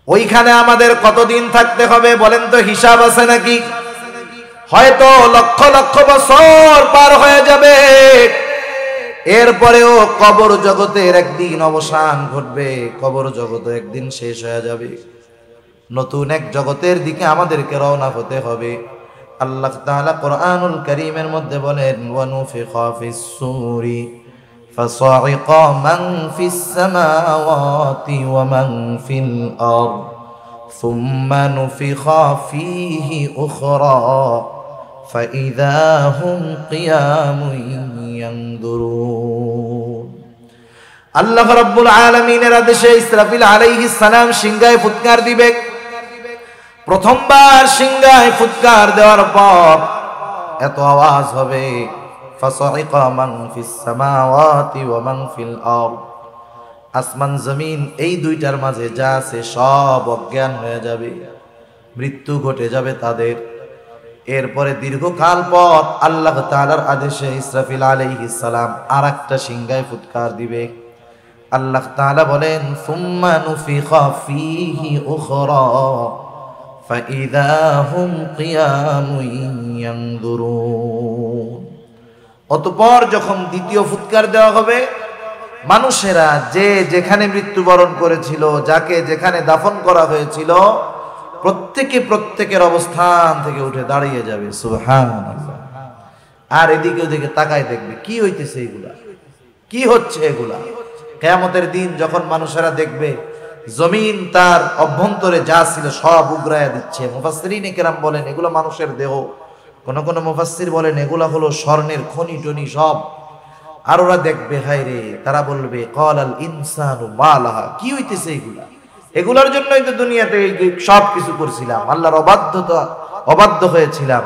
ওইখানে আমাদের কতদিন থাকতে হবে বলেন তো, হিসাব আছে নাকি? হয়তো লক্ষ লক্ষ বছর পার হয়ে যাবে, এরপরেও কবর জগতের একদিন অবসান ঘটবে, কবর জগৎ একদিন শেষ হয়ে যাবে, নতুন এক জগতের দিকে আমাদেরকে রওনা হতে হবে। আল্লাহ তাআলা কোরআনুল কারীমের মধ্যে বলেন, ওয়ানুফিখা ফিস সূরি ফাসাইকা মান ফিস সামাওয়াতি ওয়া মান ফিল আরদ সুম্মা নুফিখা ফীহি উখরা ফাইযা হুম কিয়ামুন ইয়ানদুরুন। আল্লাহ রাব্বুল আলামিনের আদেশে ইসরাফিল আলাইহিস সালাম সিংহায় ফুৎকার দিবে। প্রথমবার সিংহায় ফুৎকার দেওয়ার পর এত আওয়াজ হবে, ফাসাইকা মান ফিস সামাওয়াতি ওয়া মান ফিল আরদ, আসমান জমিন এই দুইটার মাঝে যা আছে সব অজ্ঞান হয়ে যাবে, মৃত্যু ঘটে যাবে তাদের। এরপরে দীর্ঘকাল পর আল্লাহ তাআলার আদেশে ইসরাফিল আলাইহিস সালাম আরেকটা সিংহায় ফুৎকার দিবে। আল্লাহ তাআলা বলেন, সুম্মা নুফিখা ফীহি উখরা ফাইযা হুম কিয়ামুন ইয়ানদুরুন। অতঃপর যখন দ্বিতীয় ফুৎকার দেওয়া হবে, মানুষেরা যে যেখানে মৃত্যুবরণ করেছিল, যাকে যেখানে দাফন করা হয়েছিল, প্রত্যেকে প্রত্যেকের অবস্থান থেকে উঠে দাঁড়িয়ে যাবে। সুবহানাল্লাহ। আর এদিকে ওদিকে তাকায় দেখবে কি হইতেছে, এগুলা কি হচ্ছে, এগুলা কিয়ামতের দিন যখন মানুষেরা দেখবে জমিন তার অভ্যন্তরে যা ছিল সব উগরায়া দিচ্ছে। মুফাসসিরিনে কেরাম বলেন এগুলো মানুষের দেহ, কোন কোন মুফাসসির বলেন এগুলা হলো স্বর্ণের খনি টনি সব। আর ওরা দেখবে, হায় রে, তারা বলবে ক্বালাল ইনসানু মা লাহা, কি হইতেছে এগুলা, এগুলার জন্যই তো দুনিয়াতে সব কিছু করছিলাম, আল্লাহর অবাধ্য হয়েছিলাম,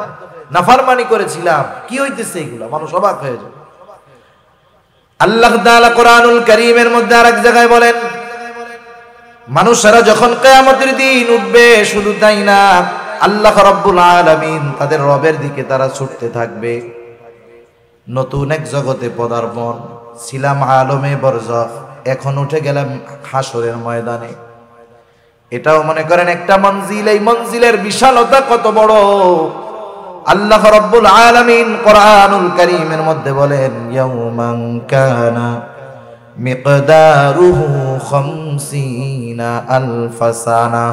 নাফরমানি করেছিলাম, কি হইতেছে এগুলা, মানুষ অবাক হয়ে যায়। আল্লাহ তাআলা কোরআনুল কারীমের মধ্যে আরেক জায়গায় বলেন, মানুষেরা যখন কিয়ামতের দিন উঠবে, শুধু তাই না, আল্লাহ রাব্বুল আলামিন তাদের রবের দিকে তারা ছুটতে থাকবে। নতুন এক জগতে পদার্পণ, ছিলাম আলমে বরজখ, এখন উঠে গেলাম হাসরের ময়দানে। এটাও মনে করেন একটা মঞ্জিল, এই মঞ্জিলের বিশালতা কত বড়। আল্লাহ রাব্বুল আলামিন কোরআনুল কারীমের মধ্যে বলেন, ইয়াউমান কানা মিকদারুহু 50,000 সানা,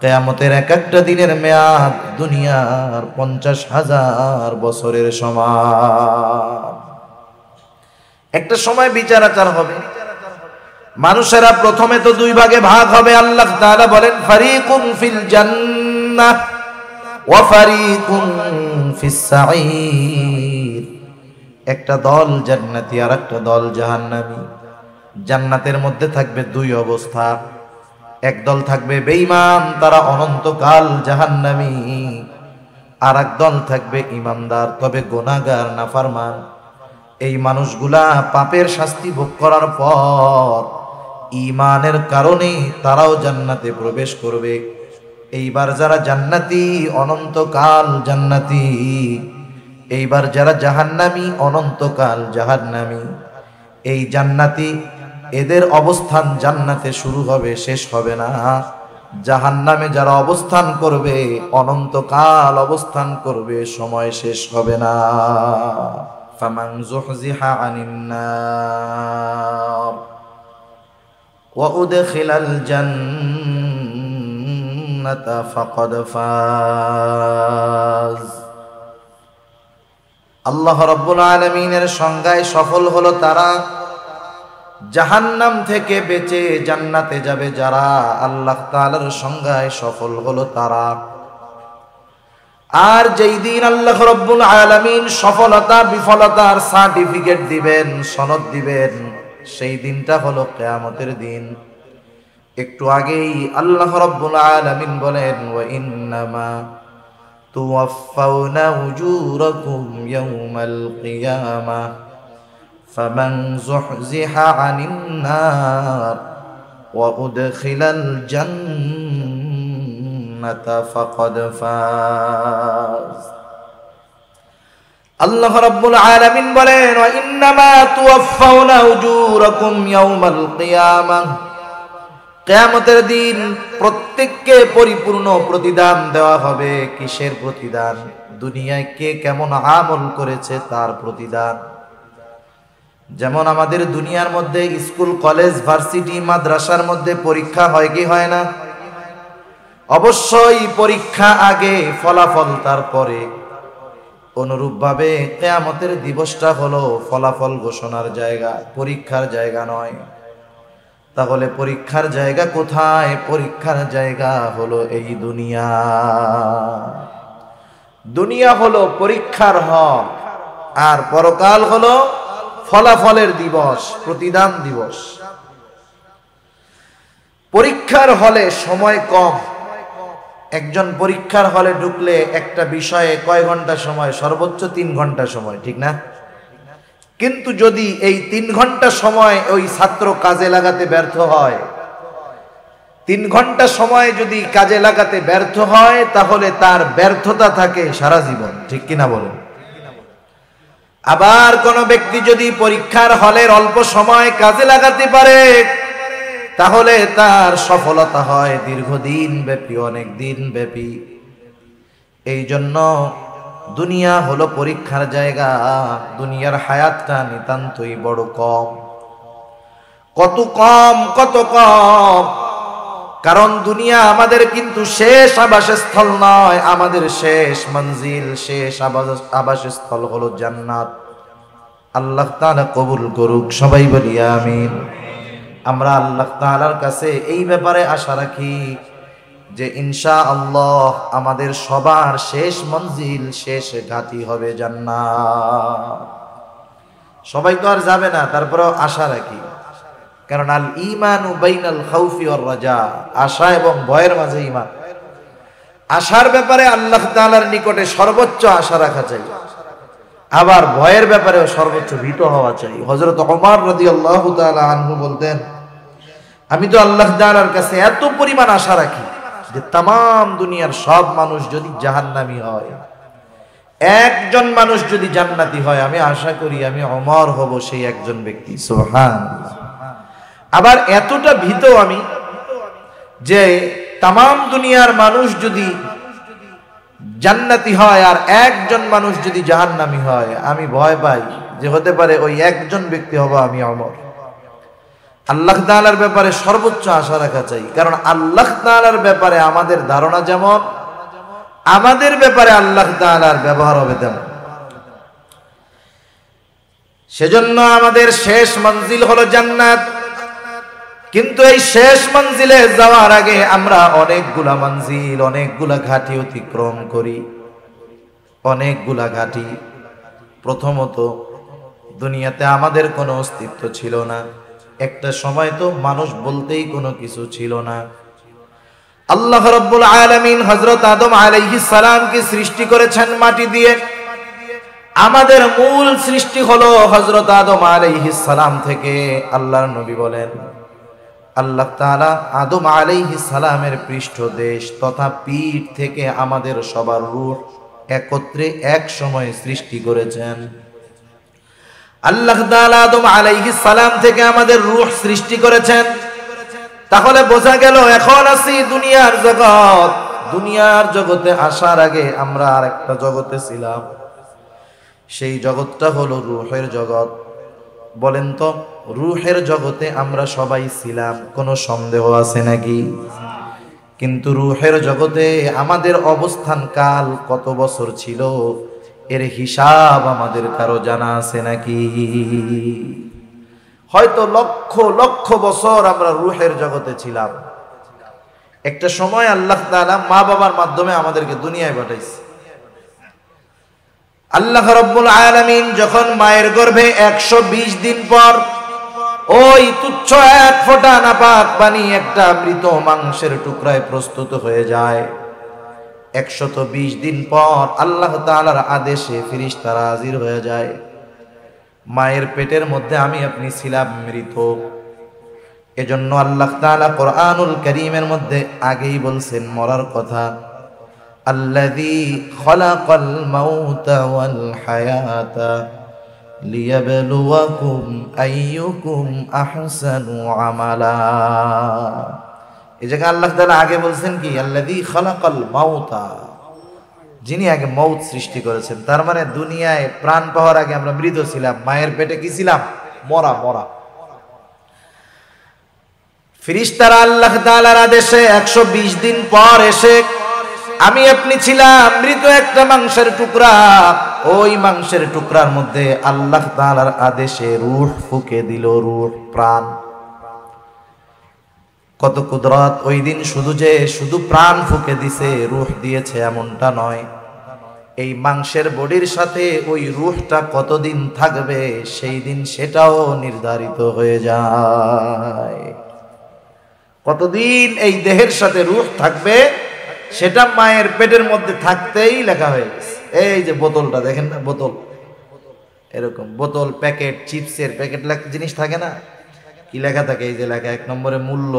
কিয়ামতের এক একটা দিনের মেয়াদ দুনিয়ার 50,000 বছরের সমান। একটা সময় বিচার আচার হবে, মানুষেরা প্রথমে তো দুই ভাগে ভাগ হবে। আল্লাহ তাআলা বলেন, ফারিকুন ফিল জান্নাহ ওয়া ফারিকুন ফিস সাঈর, একটা দল জান্নাতি আর একটা দল জাহান্নামী। জান্নাতের মধ্যে থাকবে দুই অবস্থা, এক দল থাকবে বেঈমান, তারা অনন্তকাল জাহান্নামী, আর এক দল থাকবে ঈমানদার তবে গুনাহগার নাফরমান। এই মানুষগুলা পাপের শাস্তি ভোগ করার পর ঈমানের কারণে তারাও জান্নাতে প্রবেশ করবে। এইবার যারা জান্নাতি অনন্তকাল জান্নাতি, এইবার যারা জাহান্নামী অনন্তকাল জাহান্নামী। এই জান্নাতি এদের অবস্থান জান্নাতে শুরু হবে, শেষ হবে না। জাহান্নামে যারা অবস্থান করবে অনন্তকাল অবস্থান করবে, সময় শেষ হবে না। ফামান যুহজিহা আনিন নার ওয়া উদখিলাল জান্নাতা ফাকাদ ফাজ। আল্লাহ রাব্বুল আলামিনের সংজ্ঞায় সফল হলো তারা, জাহান্নাম থেকে বেঁচে জান্নাতে যাবে যারা। আল্লাহ তাআলার সংজ্ঞায় সফল হলো তারা। আর যেই দিন আল্লাহ রাব্বুল আলামিন সফলতা বিফলতার সার্টিফিকেট দিবেন, সনদ দিবেন, সেই দিনটা হলো কিয়ামতের দিন। একটু আগেই আল্লাহ রাব্বুল আলামিন বলেন, ওয়া ইন্নামা তুওয়াফাউনা উজুরাকুম ইয়াওমাল কিয়ামাহ ফামান যুহজিহা আনিন নার ওয়া উদখিলাল জান্নাতা ফাকাদ ফাজ। আল্লাহ রাব্বুল আলামিন বলেন, ওয়া ইন্নামা তুওয়াফাউনা উজুরাকুম ইয়াওমাল কিয়ামাহ, কিয়ামতের দিন প্রত্যেককে পরিপূর্ণ প্রতিদান দেওয়া হবে। কিসের প্রতিদান? দুনিয়ায় কে কেমন আমল করেছে তার প্রতিদান। যেমন আমাদের দুনিয়ার মধ্যে স্কুল, কলেজ, ভার্সিটি, মাদ্রাসার মধ্যে পরীক্ষা হয় কি হয় না? অবশ্যই পরীক্ষা আগে, ফলাফল তারপরে। অনুরূপভাবে কিয়ামতের দিবসটা হলো ফলাফল ঘোষণার জায়গা, পরীক্ষার জায়গা নয়। তাহলে পরীক্ষার জায়গা কোথায়? পরীক্ষার জায়গা হলো এই দুনিয়া। দুনিয়া হলো পরীক্ষার হল, আর পরকাল হলো ফলাফলের দিবস, প্রতিদান দিবস। পরীক্ষার হলে সময় কম। একজন পরীক্ষার হলে ঢুকলে একটা বিষয়ে কয় ঘন্টা সময়? সর্বোচ্চ 3 ঘন্টা সময়, ঠিক না? কিন্তু যদি এই 3 ঘন্টা সময় ওই ছাত্র কাজে লাগাতে ব্যর্থ হয়, 3 ঘন্টা সময় যদি কাজে লাগাতে ব্যর্থ হয়, তাহলে তার ব্যর্থতা থাকে সারা জীবন, ঠিক কিনা বলেন? আবার কোন ব্যক্তি যদি পরীক্ষার হলের অল্প সময় কাজে লাগাতে পারে, তাহলে তার সফলতা হয় দীর্ঘদিন ব্যাপী, অনেক দিন ব্যাপী। এই জন্য দুনিয়া হলো পরীক্ষার জায়গা। দুনিয়ার হায়াতটা নিতান্তই বড় কম। কত কম, কত কম! কারণ দুনিয়া আমাদের কিন্তু শেষ আবাসস্থল নয়, আমাদের শেষ মঞ্জিল, শেষ আবাসস্থল হলো জান্নাত। আল্লাহ তাআলা কবুল করুক, সবাই বলি আমিন। আমরা আল্লাহ তাআলার কাছে এই ব্যাপারে আশা রাখি যে ইনশাআল্লাহ আমাদের সবার শেষ মঞ্জিল, শেষ ঘাঁটি হবে জান্নাত। সবাই তো আর যাবে না, তারপরেও আশা রাখি। কারণ আল ঈমানু বাইনাল খাউফি ওয়ার রাজা, আশা এবং ভয়ের মাঝে ঈমান। আশার ব্যাপারে আল্লাহ তাআলার নিকটে সর্বোচ্চ আশা রাখা চাই, আবার ভয়ের ব্যাপারেও সর্বোচ্চ ভীত হওয়া চাই। হযরত ওমর রাদিয়াল্লাহু তাআলা আনহু বলতেন, আমি তো আল্লাহ তাআলার কাছে এত পরিমাণ আশা রাখি যে তাম দুনিয়ার সব মানুষ যদি জাহান্নামী হয়, একজন মানুষ যদি জান্নাতি হয়, আমি আশা করি আমি ওমর হব সেই একজন ব্যক্তি। সুবহানাল্লাহ। আবার এতটা ভীত আমি যে তাম দুনিয়ার মানুষ যদি জান্নাতি হয় আর একজন মানুষ যদি জাহান্নামী হয়, আমি ভয় পাই যে হতে পারে ওই একজন ব্যক্তি হব আমি ওমর। আল্লাহ তাআলার ব্যাপারে সর্বোচ্চ আশা রাখা চাই, কারণ আল্লাহ তাআলার ব্যাপারে আমাদের ধারণা যেমন, আমাদের ব্যাপারে আল্লাহ তাআলার ব্যবহার হবে তেমন। সেজন্য আমাদের শেষ মঞ্জিল হলো জান্নাত। কিন্তু এই শেষ মঞ্জিলে যাওয়ার আগে আমরা অনেকগুলা মঞ্জিল, অনেকগুলা ঘাটি অতিক্রম করি, অনেকগুলা ঘাটি। প্রথমত, দুনিয়াতে আমাদের কোনো অস্তিত্ব ছিল না। একটা সময় তো মানুষ বলতেই কোনো কিছু ছিল না। আল্লাহ রাব্বুল আলামিন হযরত আদম আলাইহিস সালামকে সৃষ্টি করেছেন মাটি দিয়ে। আমাদের মূল সৃষ্টি হলো হযরত আদম আলাইহিস সালাম থেকে। আল্লাহর নবী বলেন, আল্লাহ তাআলা আদম আলাইহিস সালামের পৃষ্ঠদেশ তথা পিঠ থেকে আমাদের সবার রূহ একত্রে এক সময় সৃষ্টি করেছেন। আল্লাহ তাআলা আদম আলাইহিস সালাম থেকে আমাদের রূহ সৃষ্টি করেছেন। তাহলে বোঝা গেল এখন আছি দুনিয়ার জগৎ। দুনিয়ার জগতে আসার আগে আমরা আরেকটা জগতে ছিলাম। সেই জগৎটা হলো রূহের জগৎ। বলেন তো, রূহের জগতে আমরা সবাই ছিলাম, কোনো সন্দেহ আছে নাকি? কিন্তু রূহের জগতে আমাদের অবস্থান কাল কত বছর ছিল, এর হিসাব আমাদের কারো জানা আছে নাকি? হয়তো লক্ষ লক্ষ বছর আমরা রূহের জগতে ছিলাম। একটা সময় আল্লাহ তাআলা মা বাবার মাধ্যমে আমাদেরকে দুনিয়ায় পাঠাইছে। আল্লাহ রাব্বুল আলামিন যখন মায়ের গর্ভে 120 দিন পর ওই তুচ্ছ এক ফোঁটা নাপাক পানি একটা মৃত মাংসের টুকরায় প্রস্তুত হয়ে যায়, 120 দিন পর আল্লাহ তাআলার আদেশে ফেরেশতারা হাজির হয়ে যায়। মায়ের পেটের মধ্যে আমি আপনি ছিলাম মৃত। এজন্য আল্লাহ তাআলা কোরআনুল কারীমের মধ্যে আগেই বলছেন মরার কথা, আল্লাযী খালাকাল মাউতা ওয়াল হায়াতা লিয়াবলুয়াকুম আইয়ুকুম আহসানু আমালা। এই জায়গায় আল্লাহ তাআলা আগে বলছেন কি আল্লাযী খালাকাল মাউতা, যিনি আগে মৌত সৃষ্টি করেছেন। তার মানে দুনিয়ায় প্রাণ পাওয়ার আগে আমরা মৃত ছিলাম, মায়ের পেটে কি ছিলাম? মরা মরা। ফেরেশতারা আল্লাহ তাআলার আদেশে 120 দিন পর এসে আমি আপনি ছিলাম মৃত একটা মাংসের টুকরা, ওই মাংসের টুকরার মধ্যে আল্লাহ তাআলার আদেশে রূহ ফুঁকে দিল, রূহ প্রাণ। কত কুদরত ওই দিন! শুধু প্রাণ ফুঁকে দিছে, রূহ দিয়েছে এমনটা নয়, এই মাংসের বডির সাথে ওই রূহটা কতদিন থাকবে সেই দিন সেটাও নির্ধারিত হয়ে যায়। কতদিন এই দেহের সাথে রূহ থাকবে সেটা মায়ের পেটের মধ্যে থাকতেই লেখা হয়ে গেছে। এই যে বোতলটা দেখেন না, বোতল, এরকম বোতল, প্যাকেট, চিপসের প্যাকেট জিনিস থাকে না, কি লেখা থাকে? এই যে লেখা 1 নম্বরে মূল্য,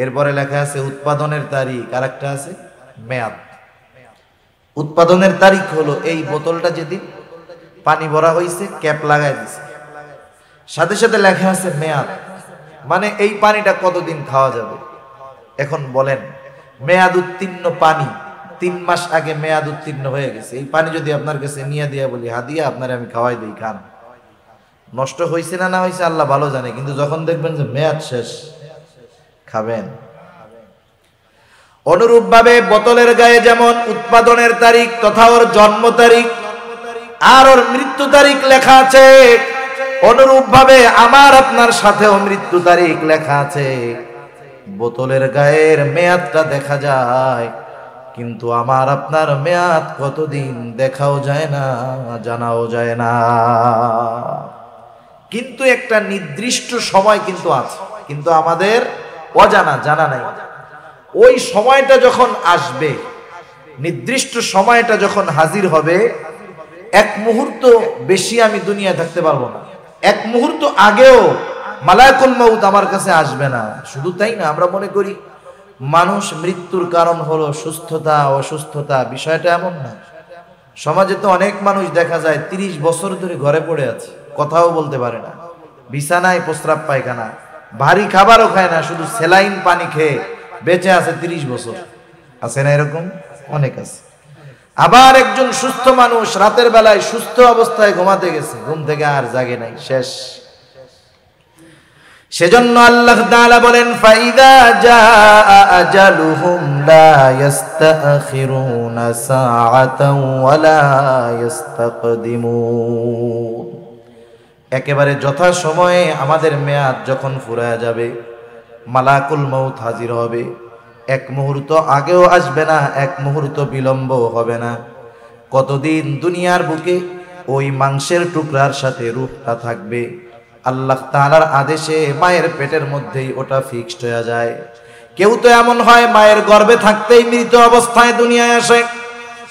এরপরে লেখা আছে উৎপাদনের তারিখ, আর একটা আছে মেয়াদ। উৎপাদনের তারিখ হলো এই বোতলটা যেদিন পানি ভরা হয়েছে ক্যাপ লাগাই দিছে, সাথে সাথে লেখা আছে মেয়াদ, মানে এই পানিটা কতদিন খাওয়া যাবে। এখন বলেন, মেয়াদ উত্তীর্ণ পানি 3 মাস আগে মেয়াদ উত্তীর্ণ হয়ে গেছে, এই পানি যদি আপনার কাছে নিয়ে দিয়া বলি হাদিয়া আপনারে আমি খাওয়াই দিই, খান, নষ্ট হয়েছে না হয়েছে আল্লাহ ভালো জানে, কিন্তু যখন দেখবেন যে মেয়াদ শেষ খাবেন। অনুরূপ ভাবে বোতলের গায়ে যেমন উৎপাদনের তারিখ তথা ওর জন্ম তারিখ আর ওর মৃত্যু তারিখ লেখা আছে, অনুরূপ ভাবে আমার আপনার সাথেও মৃত্যু তারিখ লেখা আছে। বোতলের গায়ের মেয়াদটা দেখা যায়, কিন্তু আমার আপনার মেয়াদ কতদিন দেখাও যায় না, জানাও যায় না। কিন্তু একটা নির্দিষ্ট সময় কিন্তু আছে, কিন্তু আমাদের অজানা, জানা নাই। ওই সময়টা যখন আসবে, নির্দিষ্ট সময়টা যখন হাজির হবে, 1 মুহূর্ত বেশি আমি দুনিয়ায় থাকতে পারবো না, 1 মুহূর্ত আগেও মালাকুল মউত আমার কাছে আসবে না। শুধু তাই না, আমরা মনে করি মানুষ মৃত্যুর কারণ হলো সুস্থতা অসুস্থতা, বিষয়টা এমন না। সমাজে তো অনেক মানুষ দেখা যায় 30 বছর ধরে ঘরে পড়ে আছে, কথাও বলতে পারে না, বিছানায় প্রস্রাব পায়খানা, ভারী খাবারও খায় না, শুধু স্যালাইন পানি খেয়ে বেঁচে আছে 30 বছর। আছে না এরকম? অনেক আছে। আবার একজন সুস্থ মানুষ রাতের বেলায় সুস্থ অবস্থায় ঘুমাতে গেছে, ঘুম থেকে আর জাগে নাই, শেষ। সেজন্য আল্লাহ তাআলা বলেন ফাইদা জাআ আজালুহুম লা ইস্তাখিরুনা সাআতাও ওয়া লা ইস্তাকদিমুন। একেবারে যথা সময়ে আমাদের মেয়াদ যখন ফুরায় যাবে, মালাকুল মউত হাজির হবে, 1 মুহূর্ত আগেও আসবে না, 1 মুহূর্ত বিলম্ব হবে না। কতদিন দুনিয়ার বুকে ওই মাংসের টুকরার সাথে রূহটা থাকবে, আল্লাহ তাআলার আদেশে মায়ের পেটের মধ্যেই ওটা ফিক্সড হয়ে যায়। কেউ তো এমন হয় মায়ের গর্ভে থাকতেই মৃত অবস্থায় দুনিয়ায় আসে,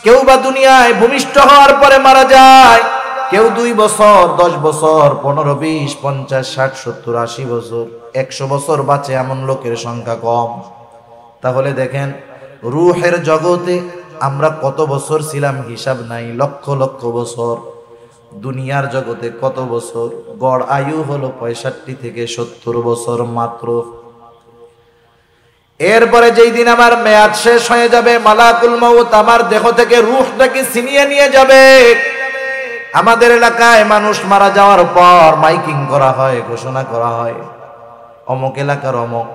কেউ বা দুনিয়ায় ভূমিষ্ঠ হওয়ার পরে মারা যায়, কেউ 2 বছর, 10 বছর, 15, 20, 50, 60, 70, 80 বছর, 100 বছর বাঁচে এমন লোকের সংখ্যা কম। তাহলে দেখেন রূহের জগতে আমরা কত বছর ছিলাম হিসাব নাই, লক্ষ লক্ষ বছর। দুনিয়ার জগতে কত বছর? গড় আয়ু হলো 65 থেকে 70 বছর মাত্র। এরপরে যেই দিন আমার মেয়াদ শেষ হয়ে যাবে, মালাকুল মউত আমার দেহ থেকে রূহটাকে ছিনিয়ে নিয়ে যাবে। আমাদের এলাকায় মানুষ মারা যাওয়ার পর মাইকিং করা হয়, ঘোষণা করা হয়, অমুক এলাকার অমুক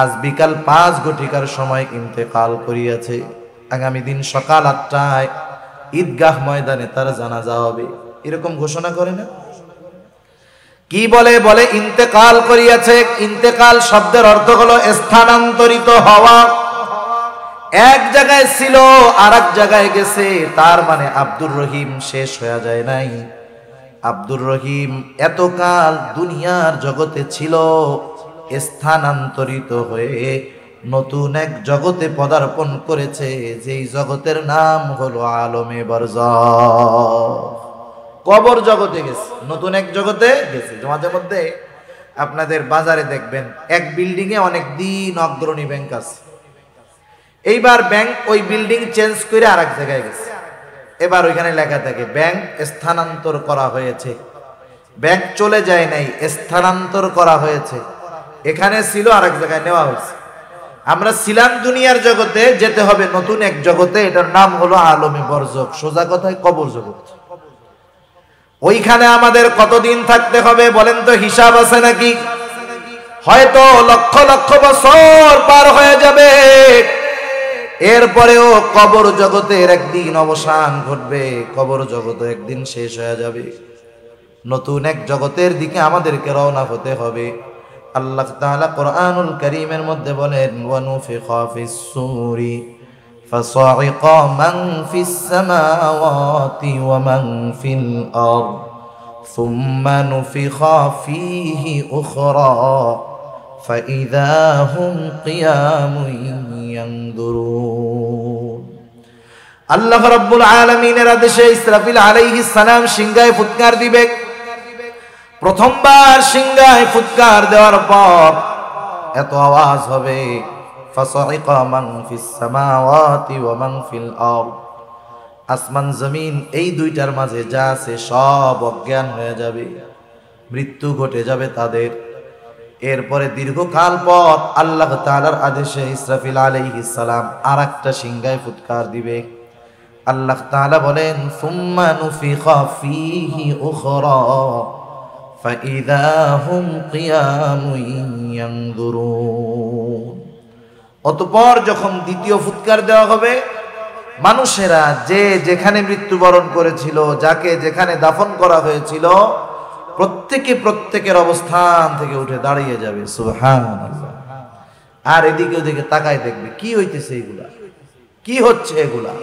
আজ বিকাল 5 ঘটিকার সময় ইন্তেকাল করিয়াছে, আগামী দিন সকাল 8টায় ঈদগাহ ময়দানে তার জানাজা হবে। এরকম ঘোষণা করে না? কি বলে? বলে ইন্তেকাল করিয়াছে। ইন্তেকাল শব্দের অর্থ হলো স্থানান্তরিত হওয়া, এক জায়গায় ছিল আর এক জায়গায় গেছে। তার মানে আব্দুর রহিম শেষ হয়ে যায় নাই। আব্দুর রহিম এতকাল দুনিয়ার জগতে ছিল, স্থানান্তরিত হয়ে নতুন এক জগতে পদার্পণ করেছে, যেই জগতের নাম হলো আলমে বারজাখ। কবর জগতে গেছে, নতুন এক জগতে গেছে। মাঝে মধ্যে আপনাদের বাজারে দেখবেন এক বিল্ডিং এ অনেক দিন অগ্রণী ব্যাংক আছে, এইবার ব্যাংক ওই বিল্ডিং চেঞ্জ করে আরেক জায়গায় গেছে। এবার ওইখানে লেখা থাকে ব্যাংক স্থানান্তর করা হয়েছে। ব্যাংক চলে যায় নাই, স্থানান্তর করা হয়েছে। এখানে ছিল আরেক জায়গায় নেওয়া হয়েছে। আমরা ছিলাম দুনিয়ার জগতে, যেতে হবে নতুন এক জগতে, এটার নাম হলো আলমে বরজখ, সোজা কথায় কবর জগৎ। ওইখানে আমাদের কতদিন থাকতে হবে বলেন তো, হিসাব আছে নাকি? হয়তো লক্ষ লক্ষ বছর পার হয়ে যাবে, এরপরেও কবর জগতের একদিন অবসান ঘটবে, কবর জগৎ একদিন শেষ হয়ে যাবে। নতুন এক জগতের দিকে আমাদেরকে রওনা হতে হবে। আল্লাহ তাআলা কোরআনুল কারীমের মধ্যে বলেন, ওয়ানুফিখা ফিস সূরি ফাসাইকা মান ফিস সামাওয়াতি ওয়া মান ফিল আরদ সুম্মা নুফিখা ফীহি উখরা ফাইযা হুম কিয়ামুন ইয়ানদুরুন। আল্লাহ রাব্বুল আলামিনের আদেশে ইসরাফিল আলাইহিস সালাম সিংহায় ফুৎকার দিবে। প্রথমবার সিংহায় ফুৎকার দেওয়ার পর এত আওয়াজ হবে, ফাসাইকা মান ফিস সামাওয়াতি ওয়া মান ফিল আরদ, আসমান জমিন এই দুইটার মাঝে যা আছে সব অজ্ঞান হয়ে যাবে, মৃত্যু ঘটে যাবে তাদের। এরপরে দীর্ঘকাল পর আল্লাহ তাআলার আদেশে ইসরাফিল আলাইহিস সালাম আরেকটা সিংহায় ফুৎকার দিবে। আল্লাহ তাআলা বলেন, সুম্মা নুফিখা ফীহি উখরা ফাইযা হুম কিয়ামুন ইয়ানদুরুন। অতঃপর যখন দ্বিতীয় ফুৎকার দেওয়া হবে, মানুষেরা যে যেখানে মৃত্যুবরণ করেছিল, যাকে যেখানে দাফন করা হয়েছিল, প্রত্যেকে প্রত্যেকের অবস্থান থেকে উঠে দাঁড়িয়ে যাবে। সুবহানাল্লাহ। আর এদিকে ওদিকে তাকায় দেখবে কি হইতেছে, এগুলা কি হচ্ছে। এগুলা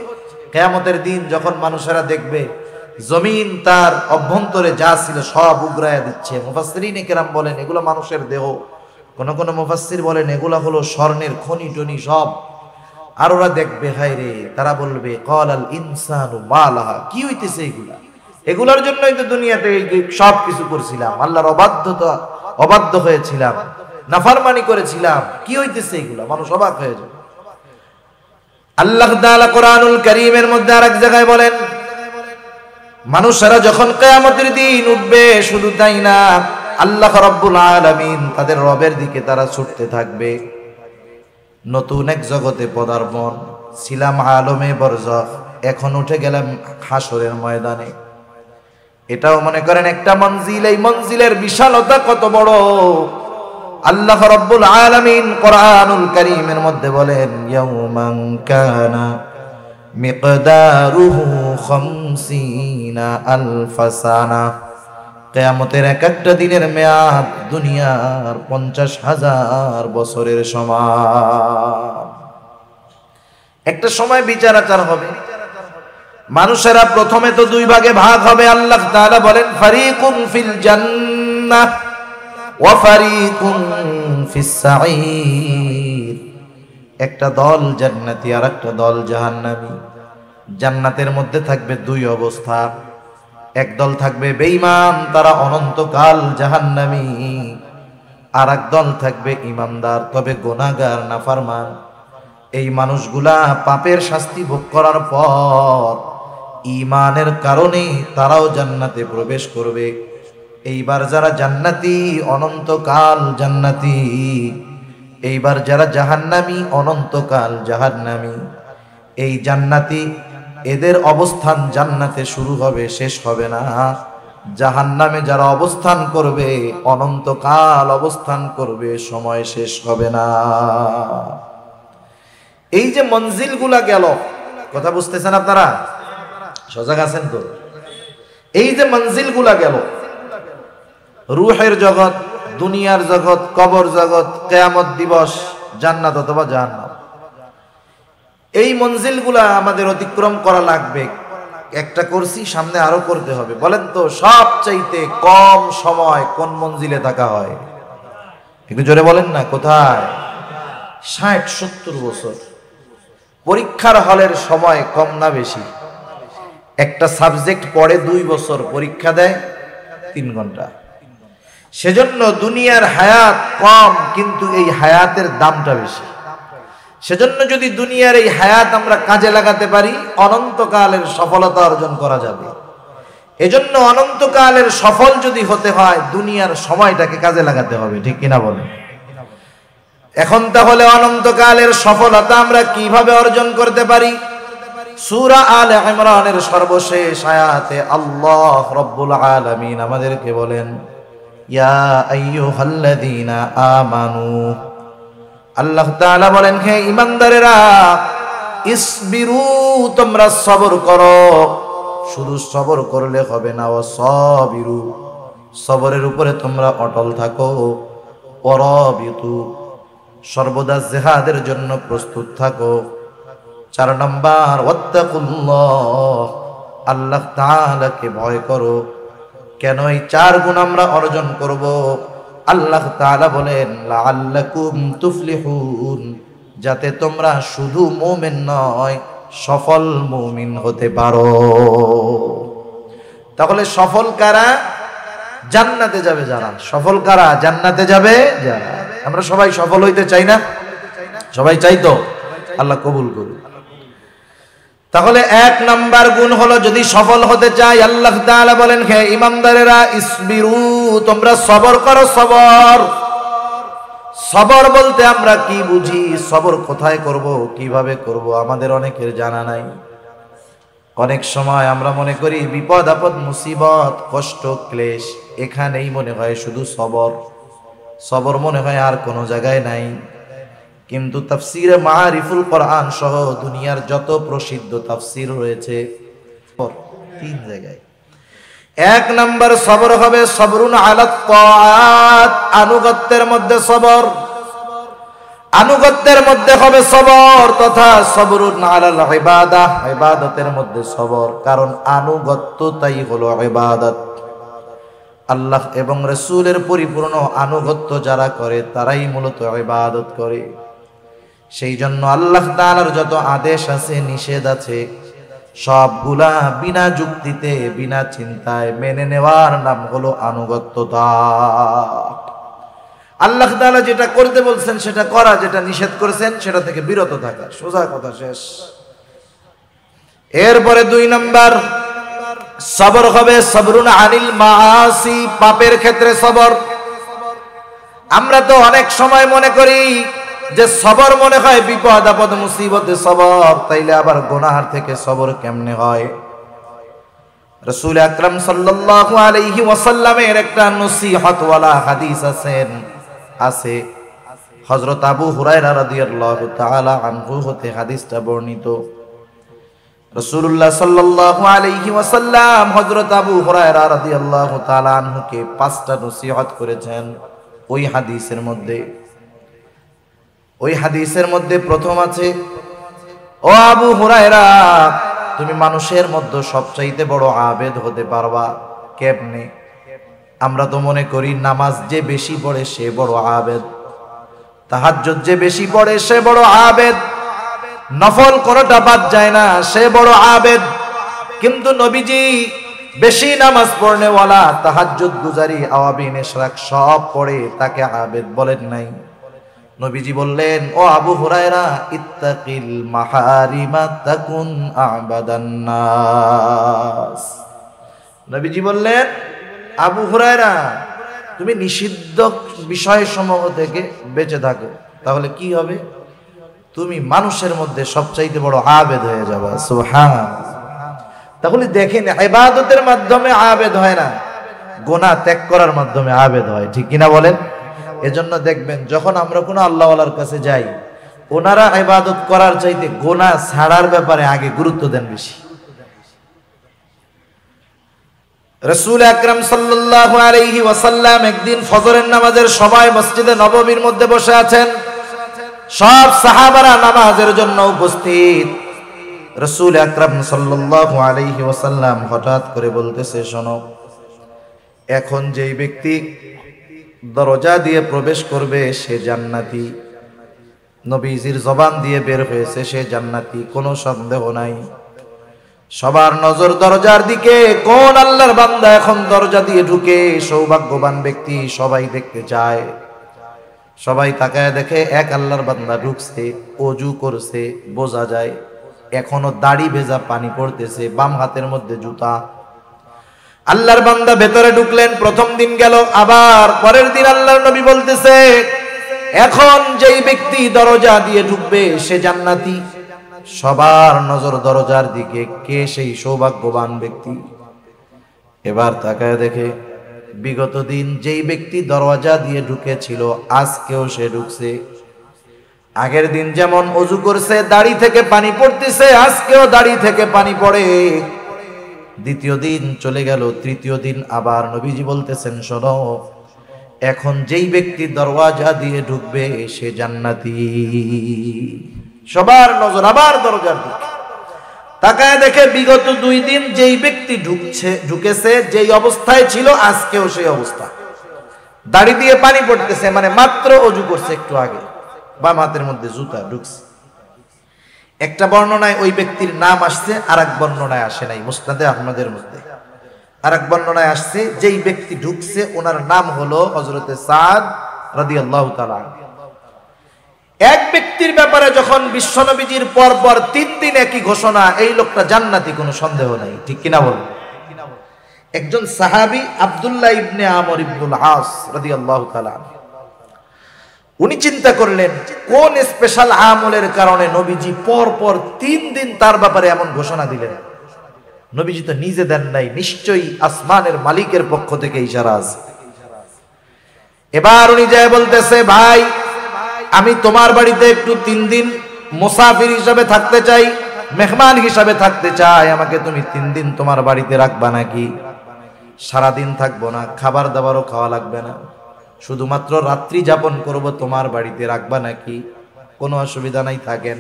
কিয়ামতের দিন যখন মানুষেরা দেখবে জমিন তার অভ্যন্তরে যা ছিল সব উগরায়া দিচ্ছে। মুফাসসিরিনে কেরাম বলেন এগুলো মানুষের দেহ, কোন কোন মুফাসসির বলেন এগুলা হলো স্বর্ণের খনি টনি সব। আর ওরা দেখবে, হায় রে, তারা বলবে ক্বালাল ইনসানু মা লাহা, কি হইতেছে এগুলা? এগুলার জন্যই তো দুনিয়াতে সব কিছু করছিলাম, আল্লাহর অবাধ্য হয়েছিলাম, নাফরমানি করেছিলাম, কি হইতেছে এগুলা? মানুষ অবাক হয়ে যায়। আল্লাহ তাআলা কোরআনুল কারীমের মধ্যে আরেক জায়গায় বলেন, মানুষেরা যখন কিয়ামতের দিন উঠবে, শুধু তাই না, আল্লাহ রাব্বুল আলামিন তাদের রবের দিকে তারা ছুটতে থাকবে। নতুন এক জগতে পদার্পণ, ছিলাম আলমে বরজখ, এখন উঠে গেলাম হাসরের ময়দানে। এটাও মনে করেন একটা মঞ্জিল। এই মঞ্জিলের বিশালতা কত বড়! আল্লাহ রাব্বুল আলামিন কোরআনুল কারীমের মধ্যে বলেন, ইয়াউমান কানা মিকদারুহু 50,000 সানা। কিয়ামতের এক একটা দিনের মেয়াদ দুনিয়ার 50,000 বছরের সমান। একটা সময় বিচার আচার হবে, মানুষেরা প্রথমে তো দুই ভাগে ভাগ হবে। আল্লাহ তাআলা বলেন, ফারিকুন ফিল জান্নাহ ওয়া ফারিকুন ফিস সাঈর। একটা দল জান্নাতি আর একটা দল জাহান্নামী। জান্নাতের মধ্যে থাকবে দুই অবস্থা, এক দল থাকবে বেঈমান, তারা অনন্তকাল জাহান্নামী, আর এক দল থাকবে ঈমানদার তবে গুনাহগার নাফরমান। এই মানুষগুলা পাপের শাস্তি ভোগ করার পর ঈমানের কারণে তারাও জান্নাতে প্রবেশ করবে। এইবার যারা জান্নাতি অনন্তকাল জান্নাতি, এইবার যারা জাহান্নামী অনন্তকাল জাহান্নামী। এই জান্নাতি এদের অবস্থান জান্নাতে শুরু হবে, শেষ হবে না। জাহান্নামে যারা অবস্থান করবে অনন্তকাল অবস্থান করবে, সময় শেষ হবে না। এই যে মঞ্জিলগুলা গেল, কথা বুঝতেছেন আপনারা? সজাগ আছেন তো? এই যে মঞ্জিলগুলা গেল, রূহের জগৎ, দুনিয়ার জগৎ, কবর জগৎ, কিয়ামত দিবস, জান্নাত অথবা জাহান্নাম, এই মঞ্জিলগুলা আমাদের অতিক্রম করা লাগবে। একটা করছি, সামনে আরো করতে হবে। বলেন তো সবচাইতে কম সময় কোন মঞ্জিলে থাকা হয়? একটু জোরে বলেন না, কোথায়? 60-70 বছর। পরীক্ষার হলের সময় কম না বেশি? একটা সাবজেক্ট পড়ে 2 বছর, পরীক্ষা দেয় 3 ঘন্টা। সেজন্য দুনিয়ার হায়াত কম, কিন্তু এই হায়াতের দামটা বেশি। সেজন্য যদি দুনিয়ার এই হায়াত আমরা কাজে লাগাতে পারি, অনন্তকালের সফলতা অর্জন করা যাবে। এজন্য অনন্তকালের সফল যদি হতে হয়, দুনিয়ার সময়টাকে কাজে লাগাতে হবে, ঠিক কিনা বলেন? এখন তাহলে অনন্তকালের সফলতা আমরা কিভাবে অর্জন করতে পারি? সূরা আলে ইমরানের সর্বশেষ আয়াতে আল্লাহ রাব্বুল আলামিন আমাদেরকে বলেন, ইয়া আইয়ুহাল্লাযীনা আমানু, আল্লাহ তাআলা বলেন, হে ঈমানদারেরা, ইসবিরু, তোমরা সবর করো। শুধু সবর করলে হবে না, ওয়াসাবিরু, সবরের উপরে তোমরা অটল থাকো। ওয়ারাবিতু, সর্বদা জিহাদের জন্য প্রস্তুত থাকো। 4 নাম্বার, ওয়াত্তাকুল্লাহ, আল্লাহ তাআলাকে ভয় করো। কেন এই 4 গুণ আমরা অর্জন করব? আল্লাহ তাআলা বলেন, লাআল্লাকুম তুফলিহুন, যাতে তোমরা শুধু মুমিন নয়, সফল মুমিন হতে পারো। তাহলে সফল কারা? জান্নাতে যাবে যারা। সফল কারা? জান্নাতে যাবে যারা। আমরা সবাই সফল হইতে চাই না? সবাই চাই তো? আল্লাহ কবুল করুন। তাহলে 1 নাম্বার গুণ হলো, যদি সফল হতে চাই, আল্লাহ তাআলা বলেন, হে ঈমানদারেরা, ইসবিরু, তোমরা সবর করো। সবর, সবর বলতে আমরা কি বুঝি? সবর কোথায় করব, কিভাবে করব, আমাদের অনেকের জানা নাই। অনেক সময় আমরা মনে করি বিপদ আপদ, মুসিবত, কষ্ট, ক্লেশ, এখানেই মনে হয় শুধু সবর। সবর মনে হয় আর কোনো জায়গায় নাই। কিন্তু তাফসিরে মাআরিফুল কোরআন সহ দুনিয়ার যত প্রসিদ্ধ তাফসির রয়েছে, 3 জায়গায়। 1 নাম্বার সবর হবে সবরুন আলাত তাআত, আনুগত্যের মধ্যে সবর। আনুগত্যের মধ্যে হবে সবর, তথা সবরুন আলাল ইবাদাহ, ইবাদতের মধ্যে সবর। কারণ আনুগত্যটাই হলো ইবাদত। আল্লাহ এবং রাসূলের পরিপূর্ণ আনুগত্য যারা করে তারাই মূলত ইবাদত করে। সেই জন্য আল্লাহ তাআলার যত আদেশ আছে, নিষেধ আছে, সবগুলা বিনা যুক্তিতে, বিনা চিন্তায় মেনে নেওয়ার নাম হলো আনুগত্যতা। আল্লাহ তাআলা যেটা করতে বলছেন সেটা করা, যেটা নিষেধ করেছেন সেটা থেকে বিরত থাকা, সোজা কথা, শেষ। এরপরে 2 নাম্বার সবর হবে সবরুন আনিল মাআসি, পাপের ক্ষেত্রে সবর। আমরা তো অনেক সময় মনে করি যে সবর মনে হয় বিপদ আপদ মুসিবতে সবর, তাইলে আবার গুনাহ থেকে সবর কেমনে হয়? রাসূল আকরাম সাল্লাল্লাহু আলাইহি ওয়াসাল্লামের একটা নসিহতওয়ালা হাদিস আছে। হযরত আবু হুরায়রা রাদিয়াল্লাহু তাআলা আনহু হতে হাদিসটা বর্ণিত। রাসূলুল্লাহ সাল্লাল্লাহু আলাইহি ওয়াসাল্লাম হযরত আবু হুরায়রা রাদিয়াল্লাহু তাআলা আনহুকে 5টা নসিহত করেছেন। ওই হাদিসের মধ্যে প্রথম আছে, ও আবু হুরায়রা, তুমি মানুষের মধ্যে সবচাইতে বড় আবেদ হতে পারবা কেমনে? আমরা তো মনে করি নামাজ যে বেশি পড়ে সে বড় আবেদ, তাহাজ্জুদ যে বেশি পড়ে সে বড় আবেদ, নফল কোনটা বাদ যায় না সে বড় আবেদ। কিন্তু নবীজি বেশি নামাজ পড়নে ওয়ালা, তাহাজ্জুদ গুজারি, আওয়াবিন ইশরাক সব পড়ে, তাকে আবেদ বলেন নাই। নবীজি বললেন, ও আবু হুরায়রা, ইত্তাকিল মাহারিমা তাকুন আবাদান নাস। নবীজি বললেন, আবু হুরায়রা, তুমি নিষিদ্ধ বিষয়সমূহ থেকে বেঁচে থাকো, তাহলে কি হবে? তুমি মানুষের মধ্যে সবচাইতে বড় আবেদ হয়ে যাবে। সুবহানাল্লাহ। তাহলে দেখেন, ইবাদতের মাধ্যমে আবেদ হয় না, গুনাহ ত্যাগ করার মাধ্যমে আবেদ হয়, ঠিক কিনা বলেন? এজন্য দেখবেন যখন আমরা কোনো আল্লাহওয়ালার কাছে যাই, ওনারা ইবাদত করার চাইতে গুনাহ ছাড়ার ব্যাপারে আগে গুরুত্ব দেন বেশি। রাসূল আকরাম সাল্লাল্লাহু আলাইহি ওয়াসাল্লাম একদিন ফজরের নামাজের সময় মসজিদে নববীর মধ্যে বসে আছেন। সব সাহাবারা নামাজের জন্য উপস্থিত। রাসূল আকরাম সাল্লাল্লাহু আলাইহি ওয়াসাল্লাম হঠাৎ করে বলতেছে, শোনো, এখন যেই ব্যক্তি দরজা দিয়ে প্রবেশ করবে সে জান্নাতি। নবীজির জবান দিয়ে বের হয়েছে সে জান্নাতি, কোনো সন্দেহ নাই। সবার নজর দরজার দিকে, কোন আল্লাহর বান্দা এখন দরজা দিয়ে ঢুকে, সৌভাগ্যবান ব্যক্তি, সবাই দেখতে চায়। সবাই তাকায় দেখে এক আল্লাহর বান্দা ঢুকছে, ওযু করছে, বোঝা যায় এখনো দাড়ি ভেজা পানি পড়তেছে, বাম হাতের মধ্যে জুতা। আল্লাহর বান্দা ভেতরে ঢুকলেন, প্রথম দিন গেল, আবার পরের দিন আল্লাহর নবী বলতেছে, এখন যেই ব্যক্তি দরজা দিয়ে ঢুকবে সে জান্নাতি। সবার নজর দরজার দিকে, কে সেই সৌভাগ্যবান ব্যক্তি? এবার তাকায় দেখে বিগত দিন যেই ব্যক্তি দরজা দিয়ে ঢুকেছিল আজকেও সে ঢুকছে। আগের দিন যেমন ওযু করছে দাড়ি থেকে পানি পড়তেছে, আজকেও দাড়ি থেকে পানি পড়ে। দ্বিতীয় দিন চলে গেল, তৃতীয় দিন আবার নবীজি বলতেছেন শোনো, এখন যেই ব্যক্তি দরওয়াজা দিয়ে ঢুকবে সে জান্নাতি। সবার নজর আবার দরজার দিকে। তাকায় দেখে বিগত 2 দিন যেই ব্যক্তি ঢুকেছে যেই অবস্থায় ছিল আজকেও সেই অবস্থা। দাড়ি দিয়ে পানি পড়তেছে, মানে মাত্র ওযু করছে একটু আগে, বাম হাতের মধ্যে জুতা ঢুকছে। একটা বর্ণনায় ওই ব্যক্তির নাম আসছে, আর এক বর্ণনায় আসে নাই। মুসনাদে আহমদের মধ্যে আর এক বর্ণনায় আসছে যেই ব্যক্তি ঢুকছে ওনার নাম হলো হযরতে সাদ রাদিয়াল্লাহু তাআলা। এক ব্যক্তির ব্যাপারে যখন বিশ্বনবীজির পর 3 দিন একই ঘোষণা, এই লোকটা জান্নাতি, কোনো সন্দেহ নাই, ঠিক কিনা বলেন? একজন সাহাবী আব্দুল্লাহ ইবনে আমর ইবনুল আস রাদিয়াল্লাহু তাআলা, উনি চিন্তা করলেন কোন স্পেশাল আমলের কারণে নবীজি পর 3 দিন তার ব্যাপারে এমন ঘোষণা দিলেন। নবীজি তো নিজে দেন নাই, নিশ্চয়ই আসমানের মালিকের পক্ষ থেকে ইশারা আছে। এবার উনি যায় বলতেছে, ভাই আমি তোমার বাড়িতে একটু 3 দিন মুসাফির হিসাবে থাকতে চাই, মেহমান হিসাবে থাকতে চাই, আমাকে তুমি 3 দিন তোমার বাড়িতে রাখবা নাকি? সারাদিন থাকবো না, খাবার দাবারও খাওয়া লাগবে না, শুধুমাত্র রাত্রি যাপন করব, তোমার বাড়িতে রাখবা নাকি? কোনো অসুবিধা নাই, থাকেন।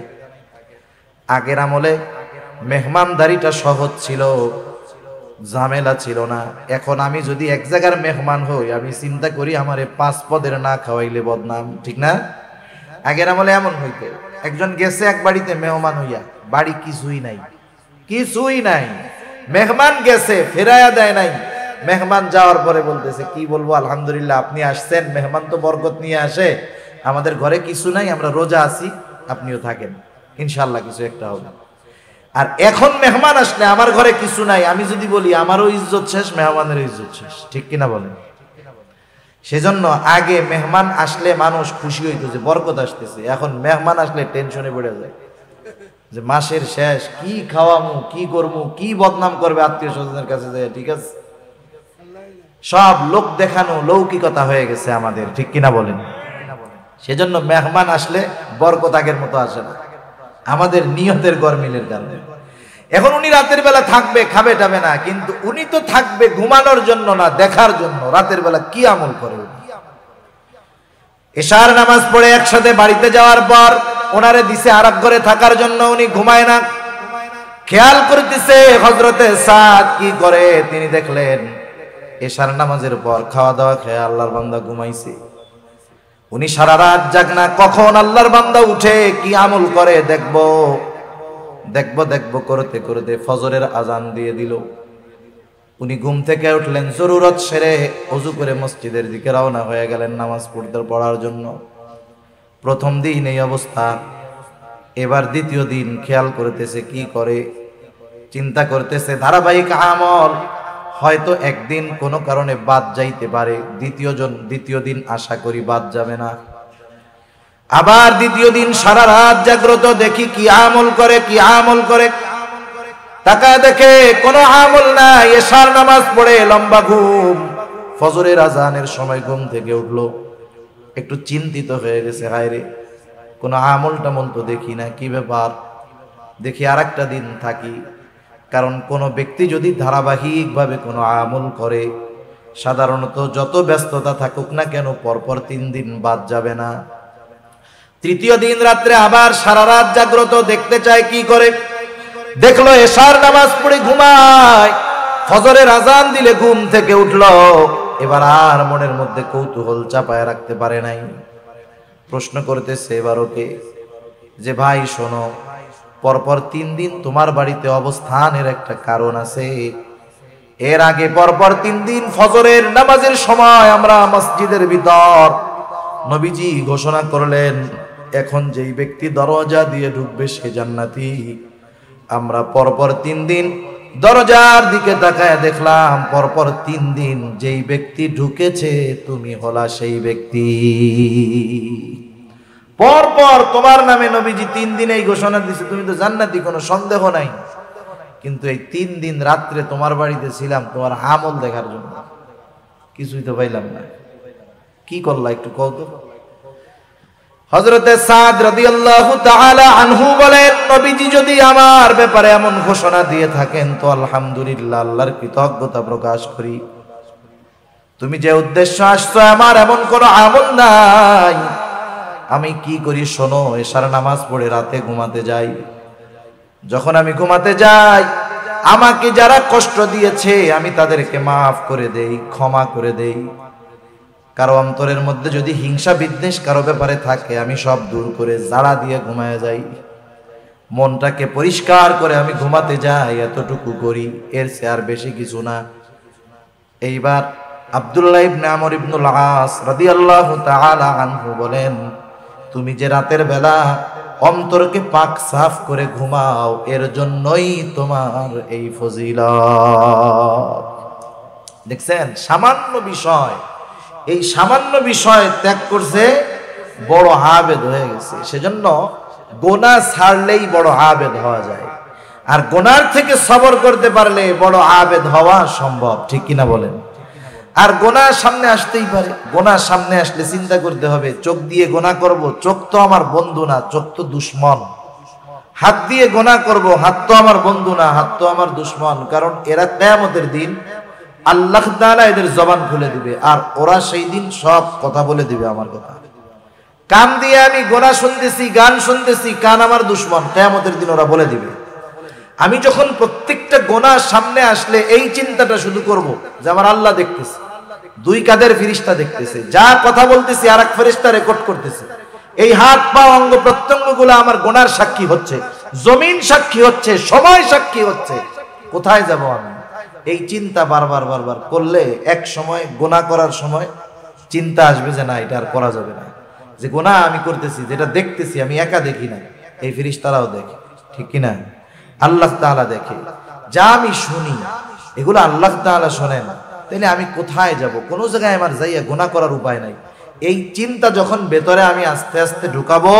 আগের আমলে মেহমানদারিটা সহজ ছিল, ঝামেলা ছিল না। এখন আমি যদি এক জায়গার মেহমান হই, আমি চিন্তা করি আমারে 5 পদের না খাওয়াইলে বদনাম, ঠিক না? আগের আমলে এমন হইতো, একজন গেছে এক বাড়িতে মেহমান হইয়া, বাড়ি কিছুই নাই, কিছুই নাই, মেহমান গেছে ফেরাইয়া দেয় নাই। মেহমান যাওয়ার পরে বলতেছে, কি বলবো, আলহামদুলিল্লাহ আপনি আসছেন, মেহমান তো বরকত নিয়ে আসে, আমাদের ঘরে কিছু নাই, আমরা রোজা আছি, আপনিও থাকেন, ইনশাআল্লাহ কিছু একটা হবে। আর এখন মেহমান আসলে আমার ঘরে কিছু নাই, আমি যদি বলি আমারও ইজ্জত শেষ, মেহমানের ইজ্জত শেষ, ঠিক কিনা বলেন? সেজন্য আগে মেহমান আসলে মানুষ খুশি হইতো যে বরকত আসতেছে, এখন মেহমান আসলে টেনশনে পড়ে যায় যে মাসের শেষ, কি খাওয়ামু, কি করবো, কি বদনাম করবে আত্মীয় স্বজনের কাছে যায়, ঠিক আছে? সব লোক দেখানো লৌকিকতা হয়ে গেছে আমাদের, ঠিক কিনা বলেন? সেজন্য মেহমান আসলে বরকত আগের মতো আসে না, আমাদের নিয়তের গরমিলের কারণে। এখন উনি রাতের বেলা থাকবে, খাবে টাবে না, কিন্তু উনি তো থাকবে ঘুমানোর জন্য না, দেখার জন্য রাতের বেলা কি আমল করে। এশার নামাজ পড়ে একসাথে বাড়িতে যাওয়ার পর ওনারে দিছে আরেক ঘরে থাকার জন্য, উনি ঘুমায় না, খেয়াল করতেছে হযরতে সাদ কি করে। তিনি দেখলেন এশার নামাজের পর খাওয়া দাওয়া খেয়ে আল্লাহর বান্দা ঘুমাইছে, উনি সারা রাত জাগনা, কখন আল্লাহর বান্দা উঠে কি আমল করে দেখবো দেখবো দেখবো করতে করতে ফজরের আজান দিয়ে দিল। উনি ঘুম থেকে উঠলেন, জরুরত সেরে ওযু করে মসজিদের দিকে রওনা হয়ে গেলেন নামাজ পড়ার জন্য। প্রথম দিন এই অবস্থা, এবার দ্বিতীয় দিন খেয়াল করতেছে কি করে, চিন্তা করতেছে ধারাবাহিক আমল হয়তো একদিন কোনো কারণে বাদ যাইতে পারে, দ্বিতীয় দিন আশা করি বাদ যাবে না। আবার দ্বিতীয় দিন সারা রাত জাগ্রত, দেখি কি আমল করে, কি আমল করে। তাকায় দেখে কোনো আমল নাই, এশার নামাজ পড়ে লম্বা ঘুম, ফজরের আজানের সময় ঘুম থেকে উঠলো, একটু চিন্তিত হয়ে গেছে, হায় রে কোনো আমল টামল তো দেখি না, কি ব্যাপার, দেখি আর একটা দিন থাকি। কারণ কোনো ব্যক্তি যদি ধারাবাহিকভাবে কোনো আমল করে, সাধারণত যত ব্যস্ততা থাকুক না কেন পরপর 3 দিন বাদ যাবে না। তৃতীয় দিন রাত্রে আবার সারা রাত জাগ্রত, দেখতে চায় কি করে। দেখলো এশার নামাজ পড়ে ঘুমায়, ফজরের আজান দিলে ঘুম থেকে উঠলো। এবার আর মনের মধ্যে কৌতূহল চাপায় রাখতে পারে নাই, প্রশ্ন করতেছে এবার ওকে যে ভাই শোনো, পরপর 3 দিন তোমার বাড়িতে অবস্থানের একটা কারণ আছে। এর আগে পরপর 3 দিন ফজরের নামাজের সময় আমরা মসজিদের ভিতর নবীজি ঘোষণা করলেন এখন যেই ব্যক্তি দরজা দিয়ে ঢুকবে সে জান্নাতি। আমরা পরপর 3 দিন দরজার দিকে তাকায় দেখলাম পরপর 3 দিন যেই ব্যক্তি ঢুকেছে তুমি হলা সেই ব্যক্তি। পর পর তোমার নামে নবীজি 3 দিন এই ঘোষণা দিছে, তুমি তো জান্নাতি, কোনো সন্দেহ নাই। কিন্তু এই 3 দিন রাত্রে তোমার বাড়িতে ছিলাম তোমার আমল দেখার জন্য, কিছুই তো পাইলাম না। কি করলা একটু কও তো। হযরতে সাদ রাদিয়াল্লাহু তাআলা আনহু বলেন, নবীজি যদি আমার ব্যাপারে এমন ঘোষণা দিয়ে থাকেন তো আলহামদুলিল্লাহ, আল্লাহর কৃতজ্ঞতা প্রকাশ করি। তুমি যে উদ্দেশ্য আসছো, আমার এমন কোনো আমল নাই। আমি কি করি শোনো, এশার নামাজ পড়ে রাতে ঘুমাতে যাই। যখন আমি ঘুমাতে যাই, আমাকে যারা কষ্ট দিয়েছে আমি তাদেরকে মাফ করে দেই, ক্ষমা করে দেই। কারো অন্তরের মধ্যে যদি হিংসা বিদ্বেষ কারো ব্যাপারে থাকে, আমি সব দূর করে জাড়া দিয়ে ঘুমায় যাই। মনটাকে পরিষ্কার করে আমি ঘুমাতে যাই, এতটুকু করি, এর চেয়ে আর বেশি কিছু না। এইবার আব্দুল্লাহ ইবনে আমর ইবনুল আস রাদিয়াল্লাহু তাআলা আনহু বলেন, তুমি যে রাতের বেলা অন্তরকে পাক সাফ করে ঘুমাও, এর জন্যই তোমার এই ফজিলত। দেখছেন, সামান্য বিষয়, এই সামান্য বিষয় ত্যাগ করছে, বড় আবেদ হয়ে গেছে। সেজন্য গোনাহ ছাড়লেই বড় আবেদ হওয়া যায়, আর গোনার থেকে সবর করতে পারলে বড় আবেদ হওয়া সম্ভব, ঠিক কিনা বলেন। আর গোনাহ সামনে আসতেই পারে, গোনাহ সামনে আসলে চিন্তা করতে হবে, চোখ দিয়ে গোনাহ করব, চোখ তো আমার বন্ধু না, চোখ তো দুশ্মন। হাত দিয়ে গোনাহ করব, হাত তো আমার বন্ধু না, হাত তো আমার দুশ্মন। কারণ এরা কিয়ামতের দিন আল্লাহ তাআলা এদের জবান খুলে দিবে, আর ওরা সেই দিন সব কথা বলে দিবে আমার কথা। কান দিয়ে আমি গোনাহ শুনতেছি, গান শুনতেছি, কান আমার দুশ্মন, কিয়ামতের দিন ওরা বলে দিবে। আমি যখন প্রত্যেকটা গোনাহ সামনে আসলে এই চিন্তাটা শুধু করব যে আমার আল্লাহ দেখতেছে, 2 কাঁধের ফেরেশতা দেখতেছে, যা কথা বলতেছি আরেক ফেরেশতা রেকর্ড করতেছে, এই হাত পা অঙ্গ প্রত্যঙ্গগুলো আমার গোনার সাক্ষী হচ্ছে, জমিন সাক্ষী হচ্ছে, সময় সাক্ষী হচ্ছে, কোথায় যাব আমি? এই চিন্তা বারবার বারবার করলে এক সময় গোনাহ করার সময় চিন্তা আসবে যে না, এটা আর করা যাবে না। যে গোনাহ আমি করতেছি, যেটা দেখতেছি, আমি একা দেখি না, এই ফেরেশতারাও দেখে, ঠিক কিনা? আল্লাহ তাআলা দেখে। যা আমি শুনি এগুলো আল্লাহ তাআলা শোনেন, তাহলে আমি কোথায় যাব? কোনো জায়গায় আমার যাইয়া গুনাহ করার উপায় নাই। এই চিন্তা যখন ভেতরে আমি আস্তে আস্তে ঢুকাবো,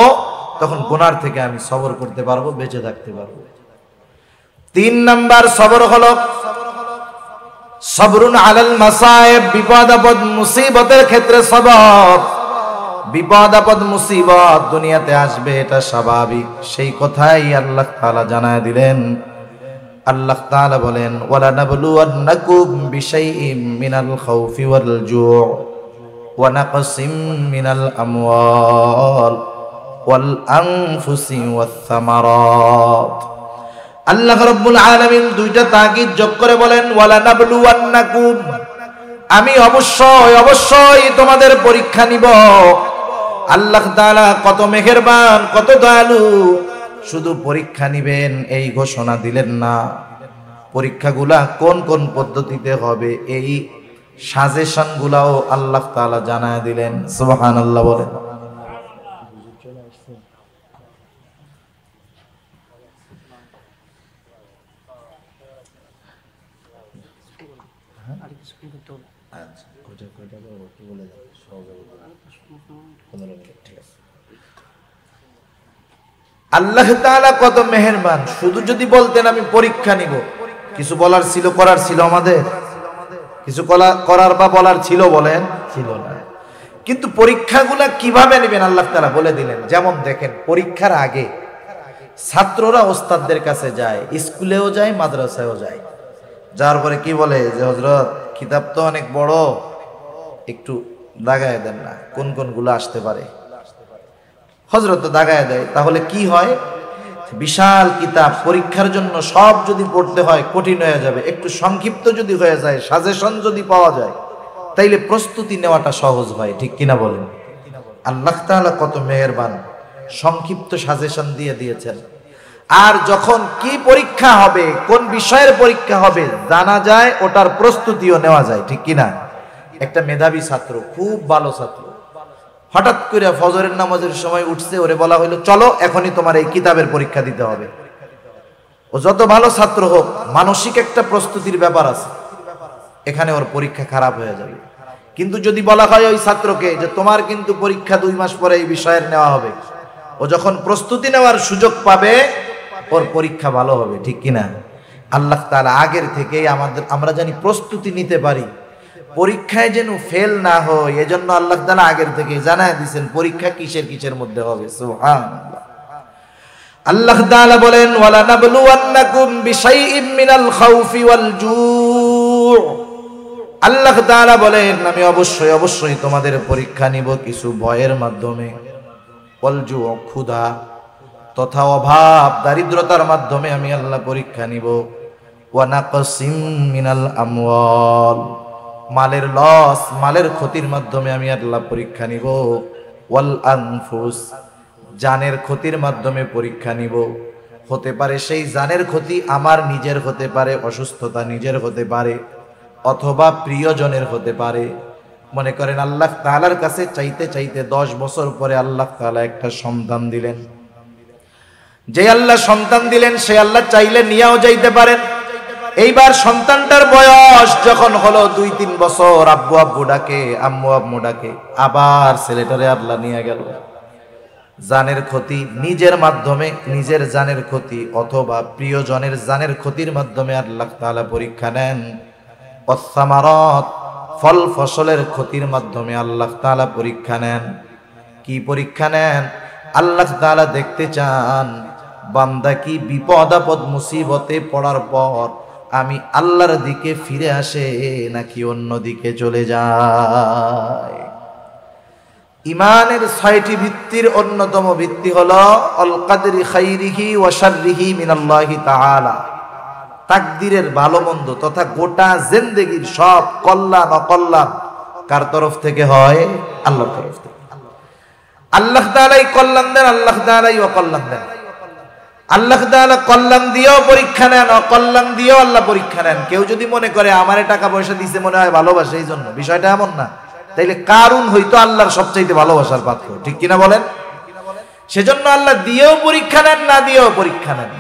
তখন গুনার থেকে আমি সবর করতে পারবো, বেঁচে থাকতে পারবো। 3 নাম্বার সবর হলো সবরুন আলাল মাসায়েব, বিপদ আপদ মুসিবতের ক্ষেত্রে সবর। বিপদ আপদ মুসিবত দুনিয়াতে আসবে, এটা স্বাভাবিক, সেই কথাই আল্লাহ তাআলা জানায় দিলেন। আল্লাহ তাআলা বলেন, ওয়ালা নাবলুওয়ান্নাকুম বিশাইইম মিনাল খাউফি ওয়াল জু' ওয়া নাকসিম মিনাল আমওয়াল ওয়াল আনফুসি ওয়াস সামারাত। আল্লাহ রাব্বুল আলামিন 2টা তাকিদ যোগ করে বলেন, ওয়ালা নাবলুওয়ান্নাকুম, আমি অবশ্যই তোমাদের পরীক্ষা নিব। আল্লাহ তাআলা কত মেহেরবান, কত দয়ালু, শুধু পরীক্ষা নিবেন এই ঘোষণা দিলেন না, পরীক্ষাগুলা কোন কোন পদ্ধতিতে হবে এই সাজেশন গুলাও আল্লাহ তাআলা জানায় দিলেন। সুবহানাল্লাহ বলেন। আল্লাহ তাআলা কত মেহেরবান, শুধু যদি বলতেন আমি পরীক্ষা নিব, কিছু বলার ছিল, করার ছিল, আমাদের কিছু করার বা বলার ছিল, বলেন ছিল না। কিন্তু পরীক্ষাগুলা কিভাবে নেবেন আল্লাহ তাআলা বলে দিলেন। যেমন দেখেন, পরীক্ষার আগে ছাত্ররা ওস্তাদদের কাছে যায়, স্কুলেও যায়, মাদ্রাসায়ও যায়। যার পরে কি বলে যে হযরত কিতাব তো অনেক বড়, একটু দাগায় দেন না, কোন কোনগুলো আসতে পারে। হযরত তো দাগায় দেয়, তাহলে কি হয়, বিশাল কিতাব পরীক্ষার জন্য সব যদি পড়তে হয় কঠিন হয়ে যাবে। একটু সংক্ষিপ্ত যদি হয়ে যায়, সাজেশন যদি পাওয়া যায়, তাইলে প্রস্তুতি নেওয়াটা সহজ হয়, ঠিক কিনা বলেন। আল্লাহ তাআলা কত মেহেরবান, সংক্ষিপ্ত সাজেশন দিয়ে দিয়েছেন। আর যখন কি পরীক্ষা হবে, কোন বিষয়ের পরীক্ষা হবে জানা যায়, ওটার প্রস্তুতিও নেওয়া যায়, ঠিক কিনা। একটা মেধাবী ছাত্র, খুব ভালো ছাত্র, হঠাৎ করে ফজরের নামাজের সময় উঠছে, ওরে বলা হইলো চলো এখনই তোমার এই কিতাবের পরীক্ষা দিতে হবে। ও যত ভালো ছাত্র হোক, মানসিক একটা প্রস্তুতির ব্যাপার আছে, এখানে ওর পরীক্ষা খারাপ হয়ে যাবে। কিন্তু যদি বলা হয় ওই ছাত্রকে যে তোমার কিন্তু পরীক্ষা 2 মাস পরে এই বিষয়ের নেওয়া হবে, ও যখন প্রস্তুতি নেওয়ার সুযোগ পাবে ওর পরীক্ষা ভালো হবে, ঠিক কিনা? আল্লাহ তাআলা আগের থেকেই আমরা জানি প্রস্তুতি নিতে পারি, পরীক্ষায় যেন ফেল না হয় এজন্য আল্লাহ তাআলা আগের থেকেই জানায় দিয়েছেন পরীক্ষা কিসের কিসের মধ্যে হবে। সুবহানাল্লাহ। আল্লাহ তাআলা বলেন ওয়ালা নাবলুওয়ান্নাকুম বিশাইইম মিনাল খাউফি ওয়াল জু'। আল্লাহ তাআলা বলেন আমি অবশ্যই তোমাদের পরীক্ষা নিব কিছু ভয়ের মাধ্যমে, ওয়াল জু' ক্ষুধা তথা অভাব দারিদ্রতার মাধ্যমে আমি আল্লাহ পরীক্ষা নিব। ওয়া নাকসিম মিনাল আমওয়াল, মালের লস মালের ক্ষতির মাধ্যমে আমি আল্লাহ পরীক্ষা নিব। ওয়াল আনফুস, জানের ক্ষতির মাধ্যমে পরীক্ষা নিব। হতে পারে সেই জানের ক্ষতি আমার নিজের হতে পারে, অসুস্থতা নিজের হতে পারে, অথবা প্রিয়জনের হতে পারে। মনে করেন আল্লাহ তাআলার কাছে চাইতে চাইতে 10 বছর পরে আল্লাহ তাআলা একটা সন্তান দিলেন। যে আল্লাহ সন্তান দিলেন সে আল্লাহ চাইলে নিয়েও যাইতে পারেন। এইবার সন্তানটার বয়স যখন হলো 2-3 বছর, আব্বু আব্বু ডাকে, আম্মু আম্মু ডাকে, আবার ছেলেটারে আল্লাহ নিয়ে গেল। জানের ক্ষতি নিজের মাধ্যমে, নিজের জানের ক্ষতি অথবা প্রিয়জনের জানের ক্ষতির মাধ্যমে আল্লাহ তাআলা পরীক্ষা নেন। ওয়াসসামারাত, ফল ফসলের ক্ষতির মাধ্যমে আল্লাহ তাআলা পরীক্ষা নেন। কি পরীক্ষা নেন? আল্লাহ তাআলা দেখতে চান বান্দা কি বিপদ আপদ মুসিবতে পড়ার পর আমি আল্লাহর দিকে ফিরে আসে নাকি অন্য দিকে চলে যায়। ইমানের 6টি ভিত্তির অন্যতম ভিত্তি হলো আল কাদরি খাইরিহি ওয়া শাররিহি মিনাল্লাহি তাআলা। তাকদীরের ভালো মন্দ তথা গোটা জিন্দেগীর সব কল্যাণ অকল্যাণ কার তরফ থেকে হয়? আল্লাহর তরফ থেকে। আল্লাহ তাআলাই কল্যাণ দেন, আল্লাহ তাআলাই অকল্যাণ দেন। আল্লাহ তাআলা কল্যাণ দিয়েও পরীক্ষা নেন, অকল্যাণ দিয়েও আল্লাহ পরীক্ষা নেন। কেউ যদি মনে করে আমারে টাকা পয়সা দিছে মনে হয় ভালোবাসে এই জন্য, বিষয়টা এমন না। তাইলে কারুন হইতো আল্লাহর সবচাইতে ভালোবাসার পাত্র, ঠিক কিনা বলেন? সেজন্য আল্লাহ দিয়েও পরীক্ষা নেন, না দিয়েও পরীক্ষা নেন।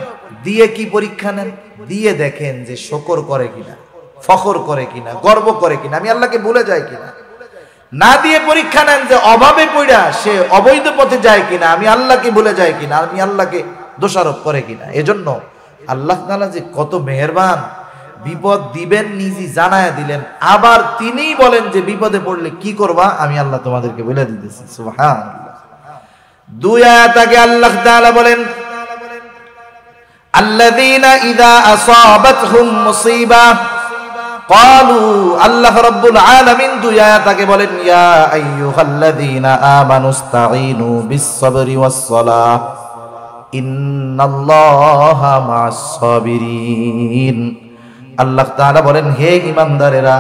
দিয়ে কি পরীক্ষা নেন? দিয়ে দেখেন যে শুকর করে কিনা, ফখর করে কিনা, গর্ব করে কিনা, আমি আল্লাহকে ভুলে যাই কিনা। না দিয়ে পরীক্ষা নেন যে অভাবে পড়া সে অবৈধ পথে যায় কিনা, আমি আল্লাহকে ভুলে যাই কিনা, আমি আল্লাহকে দোষারোপ করে কিনা। এজন্য আল্লাহ তাআলা যে কত মেহেরবান, বিপদ দিবেন নিজে জানায়া দিলেন, আবার তিনিই বলেন যে বিপদে পড়লে কি করবা আমি আল্লাহ তোমাদেরকে বলে দিতেছি। সুবহানাল্লাহ। 2 আয়াত আগে আল্লাহ তাআলা বলেন আল্লাযীনা ইযা আসাবাতহুম মুসিবা ক্বালু, আল্লাহ রাব্বুল আলামিন 2 আয়াত আগে বলেন ইয়া আইয়ুহাল্লাযীনা আমানুস্তাঈনু বিস-সাবরি ওয়াস-সালাহ ইন্নাল্লাহা মা'আস-সাবিরিন। আল্লাহ তাআলা বলেন হে ঈমানদারেরা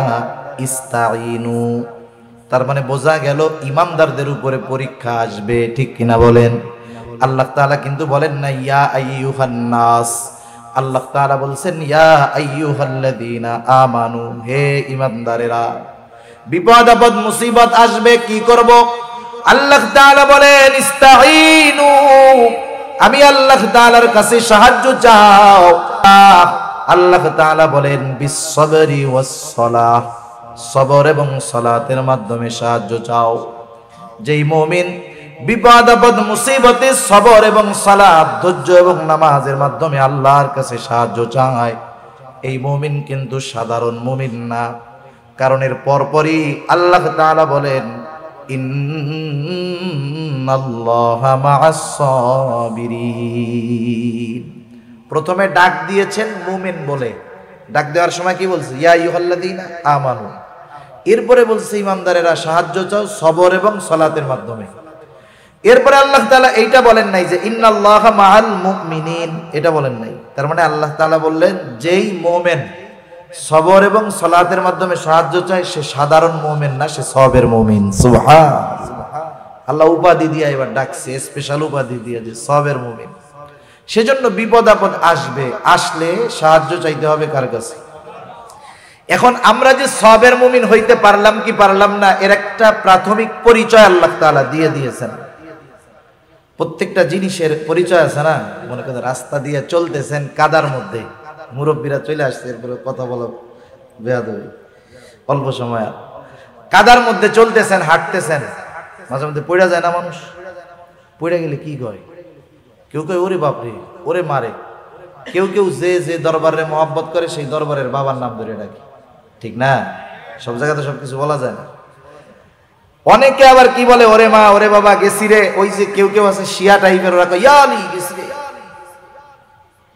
ইস্তাঈনু, তার মানে বোঝা গেল ঈমানদারদের উপরে পরীক্ষা আসবে, ঠিক কিনা বলেন? আল্লাহ তাআলা কিন্তু বলেন না ইয়া আইয়ুহান নাস, আল্লাহ তাআলা বলছেন ইয়া আইয়ুহাল্লাযীনা আমানু, হে ঈমানদারেরা। বিপদ আপদ মুসিবত আসবে, কি করব? আল্লাহ তাআলা বলেন ইস্তাঈনু, আমি আল্লাহ তাআলার কাছে সাহায্য চাও। আল্লাহ তাআলা বলেন বিস-সাবরি ওয়াস-সালাহ, সবর এবং সালাতের মাধ্যমে সাহায্য চাও। যেই মুমিন বিপদ আপদ মুসিবতে সবর এবং সালাত, ধৈর্য এবং নামাজের মাধ্যমে আল্লাহর কাছে সাহায্য চায়, এই মুমিন কিন্তু সাধারণ মুমিন না। কারণ এর পরপরই আল্লাহ তাআলা বলেন ইন্নাল্লাহা মা'আস-সাবিরিন। প্রথমে ডাক দিয়েছেন মুমিন বলে, ডাক দেওয়ার সময় কি বলছে? ইয়া আইয়ুহাল্লাযীনা আমানু। এরপরে বলছে ইমানদারেরা সাহায্য চাও সবর এবং সালাতের মাধ্যমে। এরপরে আল্লাহ তাআলা এইটা বলেন নাই যে ইন্নাল্লাহা মা'আল মুমিনিন, এটা বলেন নাই। তার মানে আল্লাহ তাআলা বললেন যেই মুমিন সবর এবং সালাতের মাধ্যমে সাহায্য চায় সে সাধারণ মুমিন না, সে সবের মুমিন। সুবহানাল্লাহ। আল্লাহ উপাধি দিয়ে এবার ডাকছে, স্পেশাল উপাধি দিয়ে যে সবের মুমিন। সেজন্য বিপদ আপদ আসবে, আসলে সাহায্য চাইতে হবে কার কাছে? এখন আমরা যে সবের মুমিন হইতে পারলাম কি পারলাম না, এর একটা প্রাথমিক পরিচয় আল্লাহ তাআলা দিয়ে দিয়েছেন। প্রত্যেকটা জিনিসের পরিচয় আছে না? মনে করেন রাস্তা দিয়ে চলতেছেন কাদার মধ্যে, মুরব্বীরা চলে আসছে, এরপরে কথা বলো বেয়াদবি অল্প সময়। কাদার মধ্যে চলতেছেন, হাঁটতেছেন, মাঝে মধ্যে পড়ে যায় না মানুষ? পড়ে গেলে কি কয়? কেউ কয় ওরে বাপরে, ওরে মারে। কেউ কেউ যে যে দরবারে মহব্বত করে সেই দরবারের বাবার নাম ধরে ডাকে, ঠিক না? সব জায়গাতে সবকিছু বলা যায় না। অনেকে আবার কি বলে, ওরে মা, ওরে বাবা, গেছি রে। ওই যে কেউ কেউ আছে শিয়া টাইপের, ওরা কয় ইয়া আলী গেছি রে।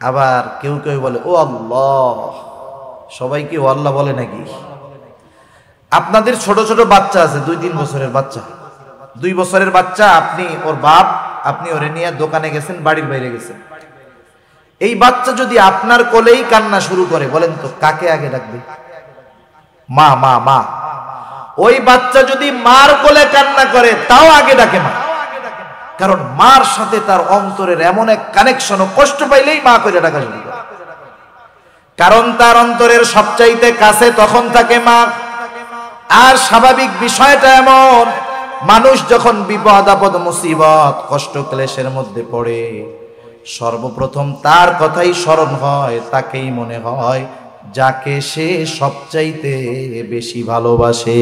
আবার কেউ কেউ বলে ও আল্লাহ। সবাই কি ও আল্লাহ বলে নাকি? আপনাদের ছোট ছোট বাচ্চা আছে, 2-3 বছরের বাচ্চা, 2 বছরের বাচ্চা, আপনি ওর বাপ, আপনি ওরে নিয়ে দোকানে গেছেন, বাড়ির বাইরে গেছেন। এই বাচ্চা যদি আপনার কোলেই কান্না শুরু করে, বলেন তো কাকে আগে ডাকবে? মা, মা, মা। ওই বাচ্চা যদি মার কোলে কান্না করে তাও আগে ডাকে মা, কারণ মার সাথে তার অন্তরের এমন এক কানেকশন, কষ্ট পাইলেই মা করে ডাকা শুরু করে, কারণ তার অন্তরের সবচাইতে কাছে তখন থাকে মা। আর স্বাভাবিক বিষয়টা এমন, মানুষ যখন বিপদ আপদ মুসিবত কষ্ট ক্লেশের মধ্যে পড়ে, সর্বপ্রথম তার কথাই স্মরণ হয়, তাকেই মনে হয় যাকে সে সবচাইতে বেশি ভালোবাসে।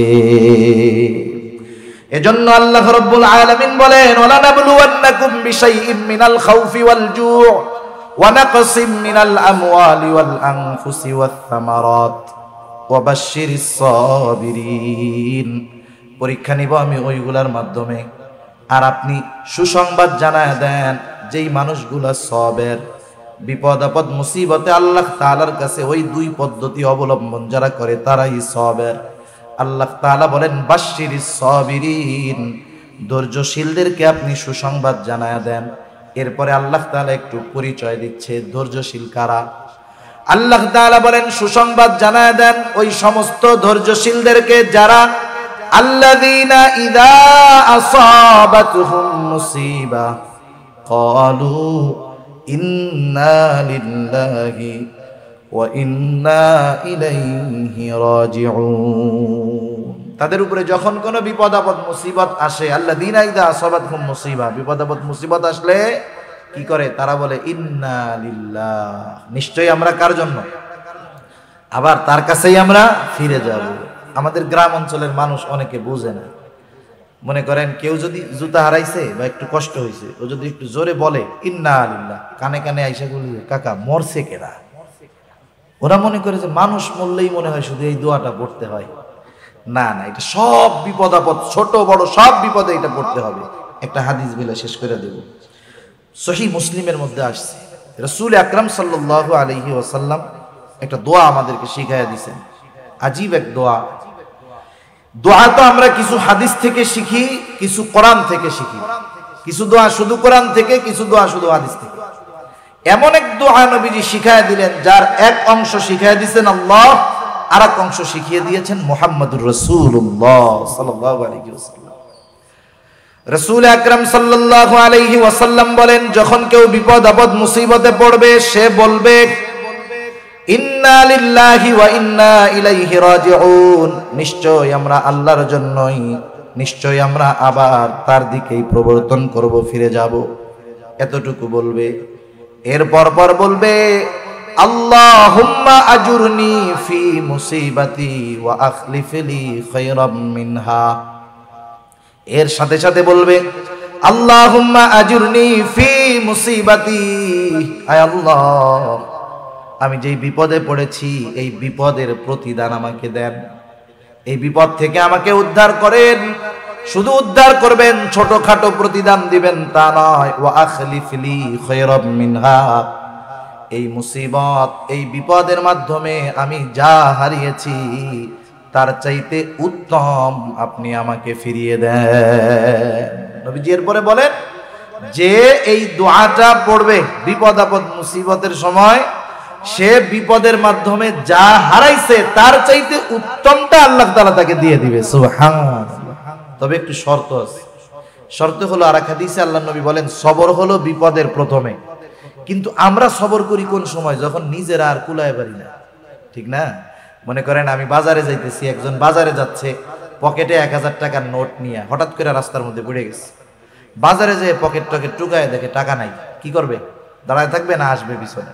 এজন্য আল্লাহ রাব্বুল আলামিন বলেন, ওয়ালা নাবলুওয়ান্নাকুম বিশাইইম মিনাল খাউফি ওয়াল জু' ওয়া নাকসিম মিনাল আমওয়ালি ওয়াল আনফুসি ওয়াত থামারাত ওয়া বাশশিরিস সাবিরিন। পরীক্ষা নিব আমি ওইগুলার মাধ্যমে, আর আপনি সুসংবাদ জানায় দেন যেই মানুষগুলা সবের, বিপদ আপদ মুসিবতে আল্লাহ তাআলার কাছে ওই 2 পদ্ধতি অবলম্বন যারা করে তারাই সবের। আল্লাহ তাআলা বলেন বাশশিরিস সাবিরিন, ধৈর্যশীলদেরকে আপনি সুসংবাদ জানায় দেন। এরপরে আল্লাহ তাআলা একটু পরিচয় দিচ্ছে ধৈর্যশীল কারা। আল্লাহ তাআলা বলেন সুসংবাদ জানায় দেন ওই সমস্ত ধৈর্যশীলদেরকে যারা আল্লাযীনা ইযা আসাবাতুহুম মুসিবা ক্বালু ইন্না লিল্লাহি ওয়া ইন্না ইলাইহি রাজিউন। তাদের উপরে যখন কোনো বিপদ আপদ মুসিবত আসে, আল্লাযীনা ইযা আসাবাতহুম মুসিবা, বিপদ আপদ মুসিবত আসলে কি করে? তারা বলে ইন্না লিল্লাহ, নিশ্চয়ই আমরা কার জন্য? আবার তার কাছেই আমরা ফিরে যাব। আমাদের গ্রাম অঞ্চলের মানুষ অনেকে বোঝে না। মনে করেন কেউ যদি জুতা হারাইছে বা একটু কষ্ট হয়েছে, ও যদি একটু জোরে বলে ইন্না লিল্লাহ, কানে কানে আইসা বলি কাকা মরছে কেডা, ওরা মনে করে যে মানুষ মরলেই মনে হয় শুধু এই দোয়াটা পড়তে হয়। না না, এটা সব বিপদ আপদ, ছোট বড় সব বিপদে এটা পড়তে হবে। একটা হাদিস বলে শেষ করে দেব। সহিহ মুসলিমের মধ্যে আসছে, রাসূল আকরাম সাল্লাল্লাহু আলাইহি ওয়াসাল্লাম একটা দোয়া আমাদেরকে শিখাইয়া দিয়েছেন। আজীব এক দোয়া। দোয়া তো আমরা কিছু হাদিস থেকে শিখি, কিছু কোরআন থেকে শিখি, কিছু দোয়া শুধু কোরআন থেকে, কিছু দোয়া শুধু হাদিস থেকে। এমন এক দোয়া নবীজি শিখাইয়া দিলেন, যার এক অংশ শিখাইয়া দিয়েছেন আল্লাহ, আর এক অংশ শিখিয়ে দিয়েছেন মুহাম্মদুর রাসূলুল্লাহ সাল্লাল্লাহু আলাইহি ওয়াসাল্লাম। রাসূল আকরাম সাল্লাল্লাহু আলাইহি ওয়াসাল্লাম বলেন, যখন কেউ বিপদ আপদ মুসিবতে পড়বে সে বলবে ইন্না লিল্লাহি ওয়া ইন্না ইলাইহি রাজিউন, নিশ্চয় আমরা আল্লাহর জন্যই, নিশ্চয় আমরা আবার তার দিকেই প্রবর্তন করব, ফিরে যাব। এতটুকু বলবে। এরপর পর বলবে আল্লাহুম্মা আজুরনি ফি মুসিবাতি ওয়া আখলিফ লি খায়রাম মিনহা। এর সাথে সাথে বলবে আল্লাহুম্মা আজুরনি ফি মুসিবাতি, আয় আল্লাহ আমি যেই বিপদে পড়েছি এই বিপদের প্রতিদান আমাকে দেন, এই বিপদ থেকে আমাকে উদ্ধার করেন। শুধু উদ্ধার করবেন, ছোটখাটো প্রতিদান দিবেন তা নয়। ওয়া আখলিফ লি খায়রাম মিনহা, এই মুসিবত এই বিপদের মাধ্যমে আমি যা হারিয়েছি তার চাইতে উত্তম আপনি আমাকে ফিরিয়ে দেন। নবীজি এরপরে বলেন যে এই দোয়াটা পড়বে বিপদ আপদ মুসিবতের সময়, সে বিপদের মাধ্যমে যা হারাইছে তার চাইতে উত্তমটা আল্লাহ তাআলা তাকে দিয়ে দিবে। সুবহানাল্লাহ। তবে একটু শর্ত আছে। শর্ত হলো, আর এক হাদিসে আল্লাহ নবী বলেন সবর হলো বিপদের প্রথমে, কিন্তু আমরা সবর করি কোন সময়? যখন নিজেরা আর কুলায় পারি না, ঠিক না? মনে করেন আমি বাজারে যাইতেছি, একজন বাজারে যাচ্ছে, পকেটে 1000 টাকার নোট নিয়ে হঠাৎ করে রাস্তার মধ্যে পড়ে গেছে। বাজারে যেয়ে পকেট টকেট টুকায় দেখে টাকা নাই, কি করবে? দাঁড়ায় থাকবে না আসবে পিছনে?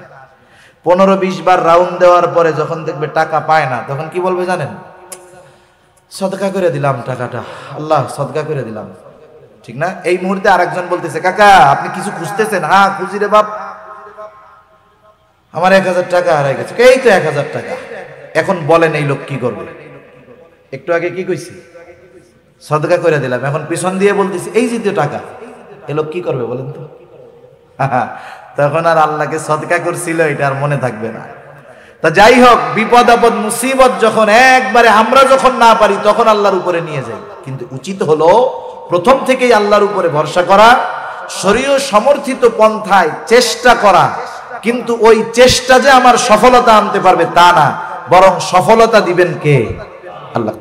15-20 বার রাউন্ড দেওয়ার পরে যখন দেখবে টাকা পায় না, তখন কি বলবে জানেন? সদকা করে দিলাম টাকাটা, আল্লাহ সদকা করে দিলাম, ঠিক না? এই মুহূর্তে আরেকজন বলতেছে, কাকা আপনি কিছু খুঁজতেছেন? হ্যাঁ খুঁজি রে বাপ, আমার 1000 টাকা হারাই গেছে। এই তো 1000 টাকা। এখন বলেন এই লোক কি করবে? একটু আগে কি কইছি? সদকা করে দিলাম, এখন পিছন দিয়ে বলতেছি এই যে টাকা, এই লোক কি করবে বলেন তো? তখন আর আল্লাহকে সদকা করছিল এটা আর মনে থাকবে না। তা যাই হোক, বিপদ আপদ মুসিবত যখন একবারে আমরা যখন না পারি তখন আল্লাহর উপরে নিয়ে যাই, কিন্তু উচিত হলো প্রথম থেকেই আল্লাহর উপরে ভরসা করা, শরীয় সমর্থিত পন্থায় চেষ্টা করা। কিন্তু ওই চেষ্টা যে আমার সফলতা আনতে পারবে তা না, বরং সফলতা দিবেন কে? আল্লাহ।